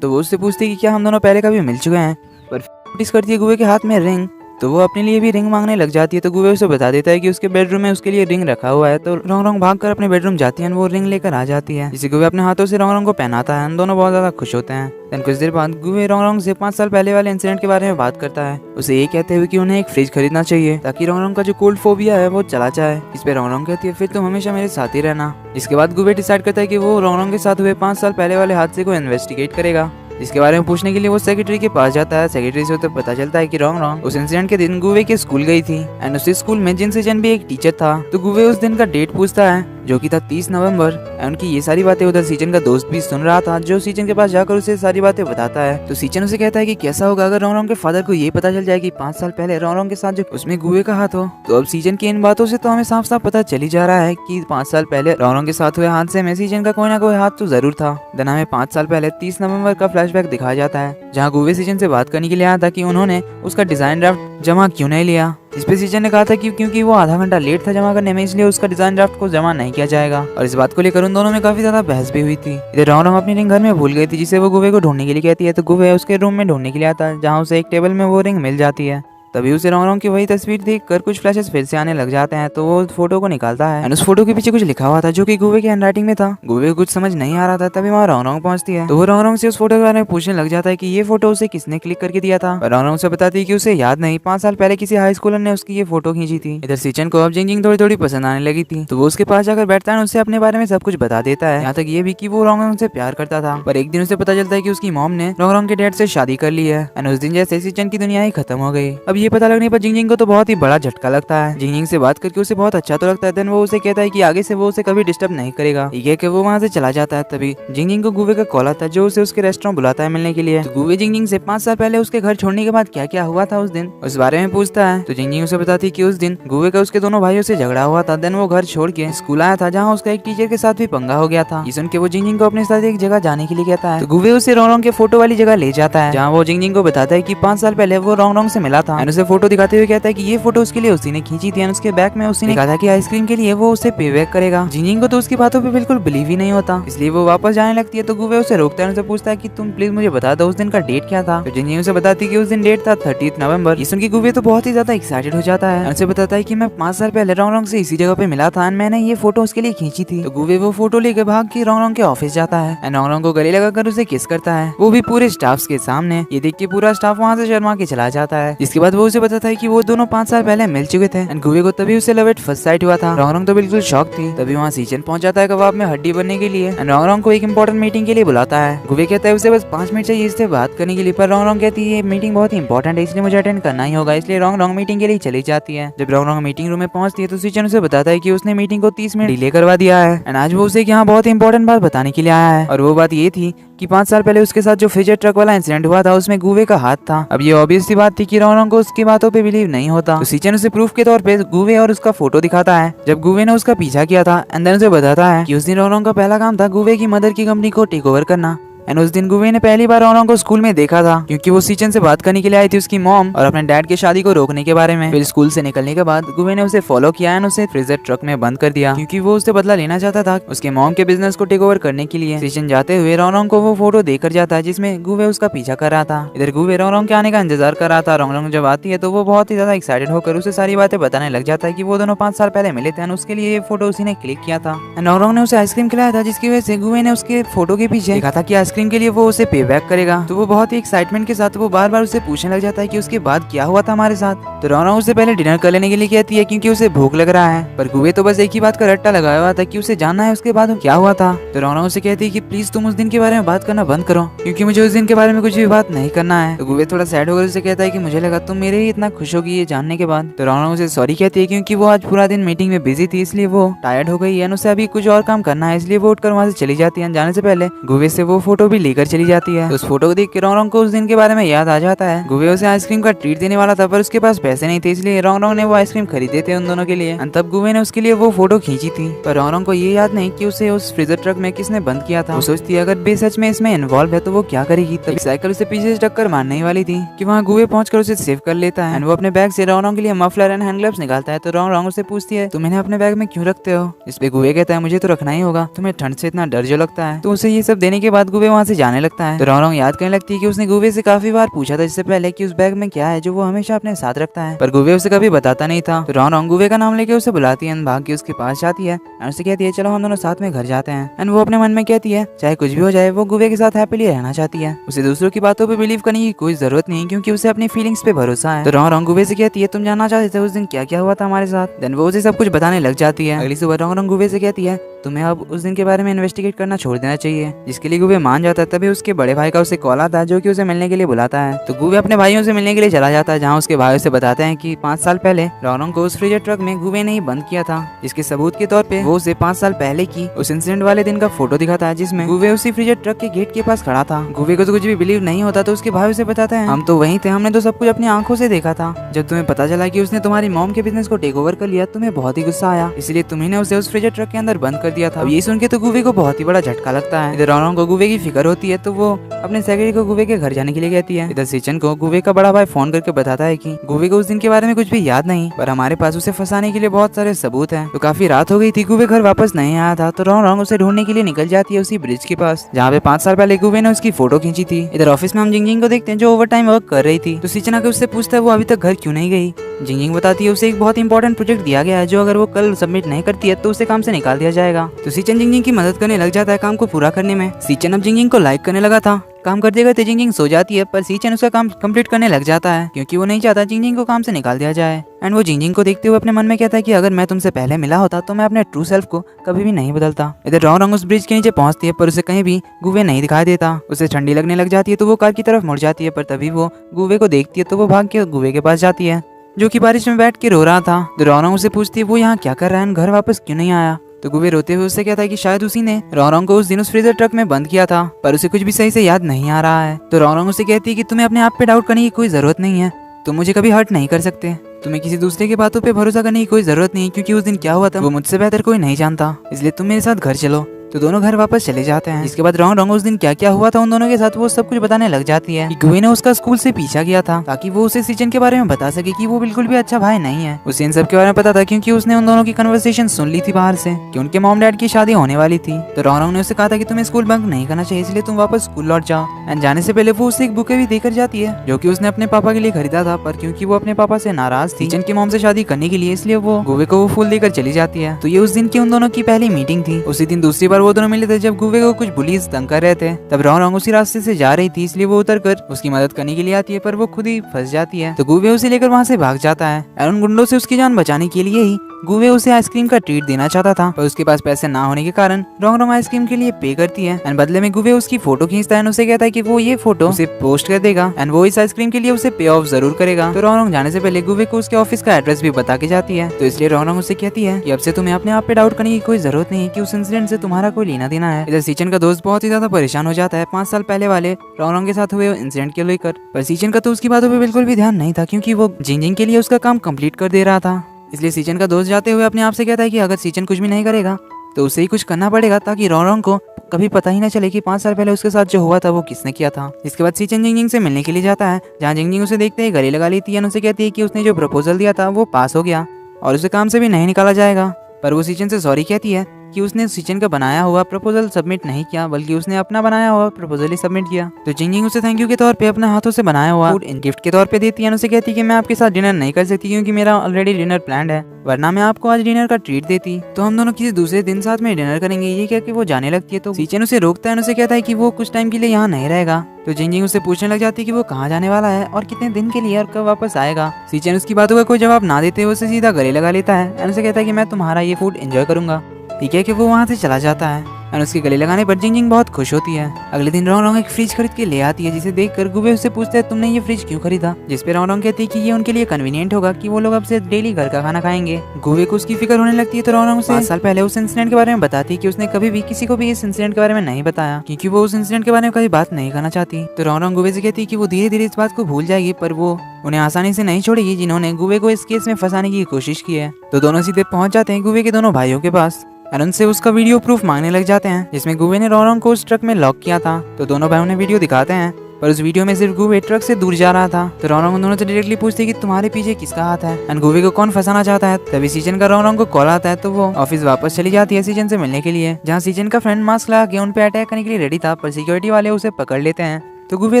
तो वो उससे पूछती है कि क्या हम दोनों पहले कभी मिल चुके हैं। पर नोटिस करती है गुवे के हाथ में रिंग, तो वो अपने लिए भी रिंग मांगने लग जाती है। तो गुवे उसे बता देता है कि उसके बेडरूम में उसके लिए रिंग रखा हुआ है। तो रोंगरोंग भागकर अपने बेडरूम जाती है और वो रिंग लेकर आ जाती है, जिसे गुवे अपने हाथों से रोंगरोंग को पहनाता है। दोनों बहुत ज्यादा खुश होते हैं। देन कुछ देर बाद गुवे रोंगरोंग से 5 साल पहले वाले इंसिडेंट के बारे में बात करता है, उसे ये कहते हुए कि उन्हें एक फ्रिज खरीदना चाहिए ताकि रोंगरोंग का जो कोल्ड फोबिया है वो चला जाए। इस पे रोंगरोंग कहती है फिर तुम हमेशा मेरे साथ ही रहना। जिसके बाद गुवे डिसाइड करता है कि वो रोंगरोंग के साथ हुए 5 साल पहले वाले हादसे को इन्वेस्टिगेट करेगा। इसके बारे में पूछने के लिए वो सेक्रेटरी के पास जाता है। सेक्रेटरी से तो पता चलता है कि रोंगरोंग उस इंसिडेंट के दिन गुवे के स्कूल गई थी एंड उसी स्कूल में जिन सीजन भी एक टीचर था। तो गुवे उस दिन का डेट पूछता है जो कि था 30 नवंबर। एंड उनकी ये सारी बातें उधर सीजन का दोस्त भी सुन रहा था जो सीजन के पास जाकर उसे सारी बातें बताता है। तो सीजन उसे कहता है कि कैसा होगा अगर रोंगरोंग के फादर को ये पता चल जाए कि 5 साल पहले रोंगरोंग के साथ जो उसमें गुवे का हाथ हो। तो अब सीजन की इन बातों से तो हमें साफ साफ पता चल ही जा रहा है कि 5 साल पहले रोंगरोंग के साथ हुए हादसे में सीजन का कोई ना कोई हाथ तो जरूर था। देन हमें 5 साल पहले 30 नवंबर का फ्लैशबैक दिखाया जाता है जहाँ गुवे सीजन से बात करने के लिए आया था कि उन्होंने उसका डिजाइन ड्राफ्ट जमा क्यों नहीं लिया। इस पे सीजन ने कहा था कि क्योंकि वो आधा घंटा लेट था जमा करने में, इसलिए उसका डिजाइन ड्राफ्ट को जमा नहीं किया जाएगा। और इस बात को लेकर उन दोनों में काफी ज्यादा बहस भी हुई थी। इधर रोंगरोंग अपनी रिंग घर में भूल गई थी जिसे वो गुवे को ढूंढने के लिए कहती है। तो गुवे उसके रूम में ढूंढने के लिए आता है जहाँ उसे एक टेबल में वो रिंग मिल जाती है। तभी उसे रोंगरोंग की वही तस्वीर देखकर कुछ फ्लैशेस फिर से आने लग जाते हैं। तो वो फोटो को निकालता है एंड उस फोटो के पीछे कुछ लिखा हुआ था जो कि गुवे के हैंडराइटिंग में था। गुवे को कुछ समझ नहीं आ रहा था। तभी वहाँ रोंगरोंग पहुंचती है। तो वो रोंगरोंग से उस फोटो के बारे में पूछने लग जाता है कि ये फोटो उसे किसने क्लिक करके दिया था। पर रोंगरोंग से बताती है कि उसे याद नहीं, 5 साल पहले किसी हाई स्कूलर ने उसकी ये फोटो खींची थी। इधर सीजन को अब जिंगजिंग थोड़ी थोड़ी पसंद आने लगी थी। तो वो उसके पास जाकर बैठता है और उससे अपने बारे में सब कुछ बता देता है, यहाँ तक ये भी कि वो रोंगरोंग से प्यार करता था। पर एक दिन उसे पता चलता है कि उसकी मॉम ने रोंगरोंग के डैड से शादी कर ली है एंड उस दिन जैसे सीजन की दुनिया ही खत्म हो गई। अब ये पता लगने पर जिंगजिंग को तो बहुत ही बड़ा झटका लगता है। जिंगजिंग से बात करके उसे बहुत अच्छा तो लगता है। देन वो उसे कहता है कि आगे से वो उसे कभी डिस्टर्ब नहीं करेगा। ठीक है कि वो वहाँ से चला जाता है। तभी जिंगजिंग को गुवे का कॉल आता है जो उसे उसके रेस्टोरेंट बुलाता है मिलने के लिए। तो गुवे जिंगजिंग से 5 साल पहले उसके घर छोड़ने के बाद क्या क्या हुआ था उस दिन उस बारे में पूछता है। तो जिंगजिंग उसे बताती है कि उस दिन गुवे का उसके दोनों भाइयों से झगड़ा हुआ था। देन वो घर छोड़ के स्कूल आया था जहाँ उसका एक टीचर के साथ भी पंगा हो गया था। ये सुन के वो जिंगजिंग को अपने साथ एक जगह जाने के लिए कहता है। तो गुवे उसे रोंगरोंग के फोटो वाली जगह ले जाता है जहाँ वो जिंगजिंग को बताता है कि 5 साल पहले वो रोंगरोंग से मिला था एंड उसे फोटो दिखाते हुए कहता है कि ये फोटो उसके लिए उसी ने खींची थी। उसके बैग में उसी ने कहा था कि आइसक्रीम के लिए वो उसे पे बैक करेगा। जिंगजिंग को तो उसकी बातों पे बिल्कुल बिलीव ही नहीं होता, इसलिए वो वापस जाने लगती है। तो गुवे उसे रोकता है और उसे पूछता है कि तुम प्लीज मुझे बता दो उस दिन का डेट क्या था। तो जिंगजिंग उसे बताती है कि उस दिन डेट था 30 नवंबर। ये सुन के गुवे तो बहुत ही ज्यादा एक्साइटेड हो जाता है। उसे बताता है कि मैं 5 साल पहले रोंगरोंग से इसी जगह पे मिला था एंड मैंने ये फोटो उसके लिए खींची थी। तो गुवे वो फोटो लेकर भाग के रोंगरोंग के ऑफिस जाता है एंड रोंगरोंग को गले लगाकर उसे किस करता है, वो भी पूरे स्टाफ के सामने। ये देख के पूरा स्टाफ वहाँ से शर्मा के चला जाता है। जिसके बाद वो उसे बताता है कि वो दोनों 5 साल पहले मिल चुके थे एंड गुवे को तभी उसे लव एट फर्स्ट साइट हुआ था। रोंगरोंग तो बिल्कुल शॉक थी। तभी वहाँ सीजन पहुंच जाता है कबाब में हड्डी बनने के लिए एंड रोंगरोंग को एक इंपॉर्टेंट मीटिंग के लिए बुलाता है। गुवे कहता है उसे बस 5 मिनट चाहिए इससे बात करने के लिए। पर रोंगरोंग कहती है ये मीटिंग बहुत ही इंपॉर्टेंट है इसलिए मुझे अटेंड करना ही होगा। इसलिए रोंगरोंग मीटिंग के लिए चली जाती है। जब रोंगरोंग मीटिंग रूम में पहुंचती है तो सीजन उसे बताता है कि उसने मीटिंग को 30 मिनट डिले करवा दिया है एंड आज वो उसे यहाँ बहुत इंपॉर्टेंट बात बताने के लिए आया है। और वो बात ये थी कि 5 साल पहले उसके साथ जो फ्रीजर ट्रक वाला इंसिडेंट हुआ था उसमें गुवे का हाथ था। अब ये ऑब्वियस सी बात थी कि रोंगरोंग को उसकी बातों पे बिलीव नहीं होता। तो सीजन उसे प्रूफ के तौर पे गुवे और उसका फोटो दिखाता है जब गुवे ने उसका पीछा किया था एंड देन उसे बताता है कि उस दिन रोंगरोंग का पहला काम था गुवे की मदर की कंपनी को टेक ओवर करना। एंड उस दिन गुवे ने पहली बार रोंगरोंग को स्कूल में देखा था क्योंकि वो सीजन से बात करने के लिए आई थी उसकी मॉम और अपने डैड की शादी को रोकने के बारे में। फिर स्कूल से निकलने के बाद गुवे ने उसे फॉलो किया एंड उसे फ्रीजर ट्रक में बंद कर दिया क्योंकि वो उससे बदला लेना चाहता था उसके मॉम के बिजनेस को टेक ओवर करने के लिए। सीजन जाते हुए रोंगरोंग को वो फोटो देकर जाता है जिसमें गुवे उसका पीछा कर रहा था। इधर गुवे रोंगरोंग के आने का इंतजार कर रहा था। रोंगरोंग जब आती है तो वो बहुत ही ज्यादा एक्साइटेड होकर उसे सारी बातें बताने लग जाता है कि वो दोनों 5 साल पहले मिले थे। उसके लिए ये फोटो उसी ने क्लिक किया था। रोंगरोंग ने उसे आइसक्रीम खिलाया था जिसकी वजह से गुवे ने उसके फोटो के पीछे लिखा था कि आइसक्रीम के लिए वो उसे पे बैक करेगा। तो वो बहुत ही एक्साइटमेंट के साथ वो बार बार उसे पूछने लग जाता है कि उसके बाद क्या हुआ था हमारे साथ। तो रोंगरोंग उसे पहले डिनर कर लेने के लिए कहती है क्योंकि उसे भूख लग रहा है। पर गुवे तो बस एक ही बात का रट्टा लगाया हुआ था कि उसे जानना है उसके बाद क्या हुआ था। तो रोंगरोंग उसे कहती है कि प्लीज तुम उस दिन के बारे में बात करना बंद करो क्योंकि मुझे उस दिन के बारे में कुछ भी बात नहीं करना है। तो गुवे थोड़ा सैड होकर उसे कहता है कि मुझे लगा तुम मेरे ही इतना खुश होगी ये जानने के बाद। तो रोंगरोंग उसे सॉरी कहती है क्योंकि वो आज पूरा दिन मीटिंग में बिजी थी इसलिए वो टायर्ड हो गई है। उसे अभी कुछ और काम करना है इसलिए वो उठकर वहाँ से चली जाती है। जाने से पहले गुवे से वो फोटो फोटो भी लेकर चली जाती है। तो उस फोटो को देख के रोंग को उस दिन के बारे में याद आ जाता है। गुवे उसे आइसक्रीम का ट्रीट देने वाला था पर उसके पास पैसे नहीं थे, इसलिए रोंग ने वो आइसक्रीम खरीदे थे उन दोनों के लिए। तब गुवे ने उसके लिए वो फोटो खींची थी, पर रोंग को ये याद नहीं कि उसे उस फ्रीजर ट्रक में किसने बंद किया था। वो सोचती है अगर बे सच में इसमें इन्वॉल्व है तो वो क्या करेगी। तभी साइकिल उसे पीछे से टक्कर मारने ही वाली थी कि वहाँ गुवे पहुंचकर उसे सेव कर लेता है। वो अपने बैग से रोंग के लिए मफलर एंड हैंड ग्लव्स निकालता है। तो रोंग उसे पूछती है तुम इन्हें अपने बैग में क्यों रखते हो। इस पे गुवे कहता है मुझे तो रखना ही होगा, तुम्हें ठंड से इतना डर जो लगता है। तो उसे ये सब देने के बाद गुवे वहाँ से जाने लगता है। तो रोंग याद करने लगती है कि उसने गुवे से काफी बार पूछा था इससे पहले कि उस बैग में क्या है जो वो हमेशा अपने साथ रखता है, पर गुवे उसे कभी बताता नहीं था। तो रोंग गुवे का नाम लेके उसे बुलाती है, भाग के उसके पास जाती है और उसे कहती है चलो हम दोनों साथ में घर जाते हैं। एंड वो अपने मन में कहती है चाहे कुछ भी हो जाए वो गुवे के साथ हैप्पीली रहना चाहती है। उसे दूसरों की बातों पे बिलीव करने की कोई जरूरत नहीं क्योंकि उसे अपनी फीलिंग्स पे भरोसा है। तो रोंग गुवे से कहती है तुम जानना चाहते थे उस दिन क्या क्या हुआ था हमारे साथ। देन वो उसे सब कुछ बताने लग जाती है। अगली सुबह रोंग गुवे से कहती है तुम्हें अब उस दिन के बारे में इन्वेस्टिगेट करना छोड़ देना चाहिए, जिसके लिए गुवे मान जाता है। तभी उसके बड़े भाई का उसे कॉल आता है जो कि उसे मिलने के लिए बुलाता है। तो गुवे अपने भाइयों से मिलने के लिए चला जाता है, जहाँ उसके भाई उसे बताते हैं कि 5 साल पहले रोंग को उस फ्रीजर ट्रक में गुवे ने ही बंद किया था, जिसके सबूत के तौर पे वो उसे 5 साल पहले की उस इंसिडेंट वाले दिन का फोटो दिखाता है जिसमें गुवे उसी फ्रीजर ट्रक के गेट के पास खड़ा था। गुवे को तो कुछ भी बिलीव नहीं होता, तो उसके भाई उसे बताते हैं हम तो वहीं थे, हमने तो सब कुछ अपनी आंखों से देखा था। जब तुम्हें पता चला कि उसने तुम्हारी मॉम के बिजनेस को टेक ओवर कर लिया, तुम्हें बहुत ही गुस्सा आया, इसलिए तुम्ही ने उसे उस फ्रीजर ट्रक के अंदर बंद कर दिया था। अब ये सुन के तो गुवे को बहुत ही बड़ा झटका लगता है। इधर रोंग को गुवे की फिक्र होती है, तो वो अपने सेक्रेटरी को गुवे के घर जाने के लिए कहती है। इधर सीचन को गुवे का बड़ा भाई फोन करके बताता है कि गुवे को उस दिन के बारे में कुछ भी याद नहीं, पर हमारे पास उसे फंसाने के लिए बहुत सारे सबूत हैं। तो काफी रात हो गई थी, गुवे घर वापस नहीं आया था। तो रोंग उसे ढूंढने के लिए निकल जाती है उसी ब्रिज के पास जहाँ पे 5 साल पहले गुवे ने उसकी फोटो खींची थी। इधर ऑफिस में हम जिंग को देखते हैं जो ओवर टाइम वर्क कर रही थी। तो सीचन आके उससे पूछता है वो अभी तक घर क्यों नहीं गई। जिंग बताती है उसे एक बहुत इंपॉर्टेंट प्रोजेक्ट दिया गया है जो अगर वो कल सबमिट नहीं करती है तो उसे काम से निकाल दिया जाएगा। तो सीचन जिंग की मदद करने लग जाता है काम को पूरा करने में। सीचन अब जिंग को लाइक करने लगा था। काम करते करते जिंग सो जाती है, पर सीचन उसका काम कंप्लीट करने लग जाता है क्योंकि वो नहीं चाहता जिंग को काम से निकाल दिया जाए। एंड वो जिंग को देखते हुए अपने मन में कहता है कि अगर मैं तुमसे पहले मिला होता तो मैं अपने ट्रू सेल्फ को कभी भी नहीं बदलता। इधर रोंग उस ब्रिज के नीचे पहुंचती है पर उसे कहीं भी गुवे नहीं दिखाई देता। उसे ठंडी लगने लग जाती है तो वो कार की तरफ मुड़ जाती है, पर तभी वो गुवे को देखती है तो वो भाग के गुवे के पास जाती है जो कि बारिश में बैठ के रो रहा था। तो रोंग उसे पूछती है वो यहाँ क्या कर रहा है, घर वापस क्यों नहीं आया। तो गुवे रोते हुए उससे कहता है कि शायद उसी ने रोंग को उस दिन उस फ्रीजर ट्रक में बंद किया था, पर उसे कुछ भी सही से याद नहीं आ रहा है। तो रोंग उसे कहती है कि तुम्हें अपने आप पे डाउट करने की कोई जरूरत नहीं है, तुम मुझे कभी हर्ट नहीं कर सकते, तुम्हें किसी दूसरे की बातों पे भरोसा करने की कोई जरूरत नहीं, क्योंकि उस दिन क्या हुआ था वो मुझसे बेहतर कोई नहीं जानता, इसलिए तुम मेरे साथ घर चलो। तो दोनों घर वापस चले जाते हैं। इसके बाद रोंग उस दिन क्या क्या हुआ था उन दोनों के साथ वो सब कुछ बताने लग जाती है कि गुवे ने उसका स्कूल से पीछा किया था ताकि वो उसे सीचन के बारे में बता सके कि वो बिल्कुल भी अच्छा भाई नहीं है। उसे इन सब के बारे में पता था क्योंकि उसने उन दोनों की कन्वर्सेशन सुन ली थी बाहर से कि उनके मॉम डैड की शादी होने वाली थी। तो रोंग ने उसे कहा था कि तुम्हें स्कूल बंक नहीं करना चाहिए, इसलिए तुम वापस स्कूल लौट जाओ। एंड जाने से पहले वो उसे एक बुके भी देकर जाती है जो कि उसने अपने पापा के लिए खरीदा था, पर क्योंकि वो अपने पापा से नाराज थी सीचन की मॉम से शादी करने के लिए, इसलिए वो गुवे को वो फूल देकर चली जाती है। तो ये उस दिन की उन दोनों की पहली मीटिंग थी। उसी दिन दूसरी बार वो दोनों मिले थे जब गुवे को कुछ बुलीज तंग कर रहे थे। तब रोंग उसी रास्ते से जा रही थी, इसलिए वो उतर कर उसकी मदद करने के लिए आती है, पर वो खुद ही फंस जाती है। तो गुवे उसे लेकर वहाँ से भाग जाता है। उन गुंडों से उसकी जान बचाने के लिए ही गुवे उसे आइसक्रीम का ट्रीट देना चाहता था, पर उसके पास पैसे ना होने के कारण रोंग आइसक्रीम के लिए पे करती है। एंड बदले में गुवे उसकी फोटो खींचता है, उसे कहता है कि वो ये फोटो उसे पोस्ट कर देगा एंड वो इस आइसक्रीम के लिए उसे पे ऑफ जरूर करेगा। तो रोंग जाने से पहले गुवे को उसके ऑफिस का एड्रेस भी बता के जाती है। तो इसलिए रोंग उसे कहती है कि अब से तुम्हें अपने आप पे डाउट करने की कोई जरूरत नहीं है कि उस इंसिडेंट से तुम्हारा कोई लेना देना है। इधर सीचन का दोस्त बहुत ही ज्यादा परेशान हो जाता है 5 साल पहले वाले रोंग के साथ हुए इंसिडेंट के लेकर, पर सीचन का तो उसकी बातों पे बिल्कुल भी ध्यान नहीं था क्योंकि वो जिंग के लिए उसका काम कंप्लीट कर दे रहा था। इसलिए सीचन का दोस्त जाते हुए अपने आप से कहता है कि अगर सीचन कुछ भी नहीं करेगा तो उसे ही कुछ करना पड़ेगा ताकि रोंग को कभी पता ही ना चले कि 5 साल पहले उसके साथ जो हुआ था वो किसने किया था। इसके बाद सीचन जिंग से मिलने के लिए जाता है, जहाँ जिंग उसे देखते ही गले लगा लेती है। उसे कहती है कि उसने जो प्रपोजल दिया था वो पास हो गया और उसे काम से भी नहीं निकाला जाएगा, पर वो सीचन से सॉरी कहती है कि उसने सीचन का बनाया हुआ प्रपोजल सबमिट नहीं किया, बल्कि उसने अपना बनाया हुआ प्रपोजल ही सबमिट किया। तो जिंग उसे थैंक यू के तौर पे अपने हाथों से बनाया हुआ फूड गिफ्ट के तौर पे देती है। उसे कहती है कि मैं आपके साथ डिनर नहीं कर सकती क्योंकि मेरा ऑलरेडी डिनर प्लान्ड है, वरना मैं आपको आज डिनर का ट्रीट देती, तो हम दोनों किसी दूसरे दिन साथ में डिनर करेंगे। ये क्या कि वो जाने लगती है तो सीचन उसे रोकता है, उसे कहता है कि वो कुछ टाइम के लिए यहाँ नहीं रहेगा। तो जिंग उसे पूछने लग जाती है कि वो कहाँ जाने वाला है और कितने दिन के लिए और कब वापस आएगा। सीचन उसकी बातों का कोई जवाब ना देते हुए उसे सीधा गले लगा लेता है और उसे कहता है कि मैं तुम्हारा ये फूड एंजॉय करूंगा। ठीक है कि वो वहाँ से चला जाता है। और उसके गले लगाने पर जिंग जिंग बहुत खुश होती है। अगले दिन रोंग रोंग एक फ्रिज खरीद के ले आती है, जिसे देखकर गुवे उससे पूछता है तुमने ये फ्रिज क्यों खरीदा, जिस पे रोंग रोंग कहती है कि ये उनके लिए कन्वीनियंट होगा कि वो लोग अब से डेली घर का खाना खाएंगे। गुवे को उसकी फिक्र होने लगती है तो रोंग रोंग उसे 5 साल पहले उस इंसिडेंट के बारे में बताती है कि उसने कभी भी किसी को भी इस इंसिडेंट के बारे में नहीं बताया, क्योंकि वो उस इंसिडेंट के बारे में कभी बात नहीं करना चाहती। तो रोंग रोंग गुवे से कहती है कि वो धीरे धीरे इस बात को भूल जाएगी, पर वो उन्हें आसानी से नहीं छोड़ेगी जिन्होंने गुवे को इस केस में फंसाने की कोशिश की है। तो दोनों सीधे पहुंच जाते हैं गुवे के दोनों भाइयों के पास और उनसे उसका वीडियो प्रूफ मांगने लग जाते हैं, जिसमें गुवे ने रोंग रोंग को उस ट्रक में लॉक किया था। तो दोनों भाई उन्हें वीडियो दिखाते हैं, पर उस वीडियो में सिर्फ गुवे ट्रक से दूर जा रहा था। तो रोंग रोंग दोनों से डायरेक्टली पूछती है कि तुम्हारे पीछे किसका हाथ है एंड गुवे को कौन फंसाना चाहता है। तभी सीजन का रोंग रोंग को कॉल आता है, तो वो ऑफिस वापस चली जाती है सीजन से मिलने के लिए, जहाँ सीजन का फ्रेंड मास्क लगा के उन पे अटैक करने के लिए रेडी था, पर सिक्योरिटी वाले उसे पकड़ लेते हैं। तो गुवे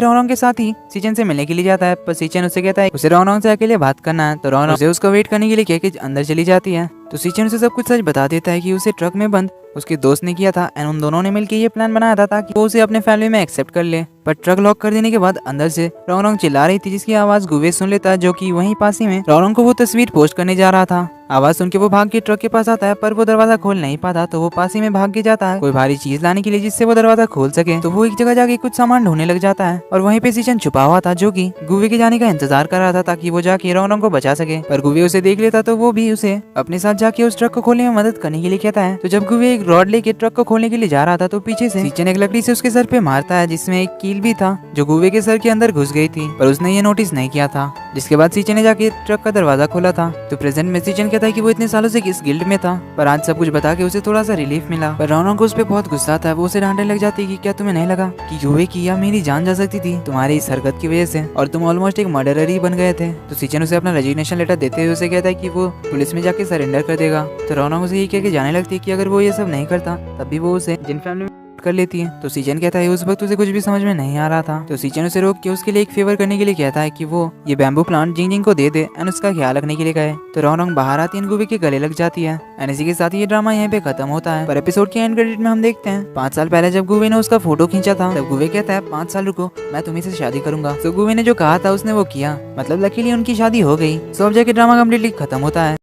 रोंग रोंग के साथ ही सीजन से मिलने के लिए जाता है, पर सीजन उसे कहता है उसे रोंग रोंग से अकेले बात करना है। तो रोंग रोंग उसे उसका वेट करने के लिए कह के अंदर चली जाती है। तो सीजन उसे सब कुछ सच बता देता है कि उसे ट्रक में बंद उसके दोस्त ने किया था एंड उन दोनों ने मिलकर ये प्लान बनाया था ताकि वो उसे अपने फैमिली में एक्सेप्ट कर ले। पर ट्रक लॉक कर देने के बाद अंदर से रोंग रोंग चिल्ला रही थी, जिसकी आवाज गुवे सुन लेता है, जो कि वहीं पास ही में रोंग रोंग को वो तस्वीर पोस्ट करने जा रहा था। आवाज सुन के वो भाग के ट्रक के पास आता है, पर वो दरवाजा खोल नहीं पाता। तो वो पास ही में भाग के जाता है कोई भारी चीज लाने के लिए जिससे वो दरवाजा खोल सके। तो वो एक जगह जाके कुछ सामान ढूंढने लग जाता है और वहीं पे सीजन छुपा हुआ था, जो कि गुवे के जाने का इंतजार कर रहा था ताकि वो जाके रोंग रोंग को बचा सके। पर गुवे उसे देख लेता तो वो भी उसे अपने साथ जाके उस ट्रक को खोलने में मदद करने के लिए कहता है। तो जब गुवे एक रॉड लेके ट्रक को खोलने के लिए जा रहा था तो पीछे से सीजन एक लकड़ी से उसके सर पे मारता है, जिसमें एक कील भी था जो गुवे के सर के अंदर घुस गई थी, पर उसने ये नोटिस नहीं किया था। जिसके बाद सीजन ने जाके ट्रक का दरवाजा खोला था। तो प्रेजेंट में सीजन कहता है कि वो इतने सालों से किस गिल्ड में था, पर आज सब कुछ बता के उसे थोड़ा सा रिलीफ मिला। पर रोंग रोंग को उस पे बहुत गुस्सा था। वो उसे डांटने लग जाती है कि क्या तुम्हें नहीं लगा कि गुवे की या मेरी जान जा सकती थी तुम्हारी इस हरकत की वजह से, और तुम ऑलमोस्ट एक मर्डरर ही बन गए थे। तो सीजन उसे अपना रेजिग्नेशन लेटर देते हुए उसे कहता है कि वो पुलिस में जाके सरेंडर कर देगा। तो रोंग रोंग उसे ये कह के जाने लगती है कि अगर वो ये सब नहीं करता तब भी वो उसे जिन फैमिली कर लेती है। तो सीजन कहता है उस वक्त उसे कुछ भी समझ में नहीं आ रहा था। तो सीजन उसे रोक के उसके लिए एक फेवर करने के लिए कहता है कि वो ये बैम्बू प्लांट जिंग जिंग को दे दे एंड उसका ख्याल रखने के लिए कहे। तो रोंग रोंग बाहर आती है, गुवे के गले लग जाती है एंड इसी के साथ ये ड्रामा यहाँ पे खत्म होता है। पर एपिसोड के एंड क्रेडिट में हम देखते हैं 5 साल पहले जब गुवे ने उसका फोटो खींचा था, तब गुवे कहता है 5 साल रुको, मैं तुम्ही से शादी करूंगा। तो गुवे ने जो कहा था उसने वो किया, मतलब लकीली उनकी शादी हो गई। सो अब जाके ड्रामा कम्प्लीटली खत्म होता है।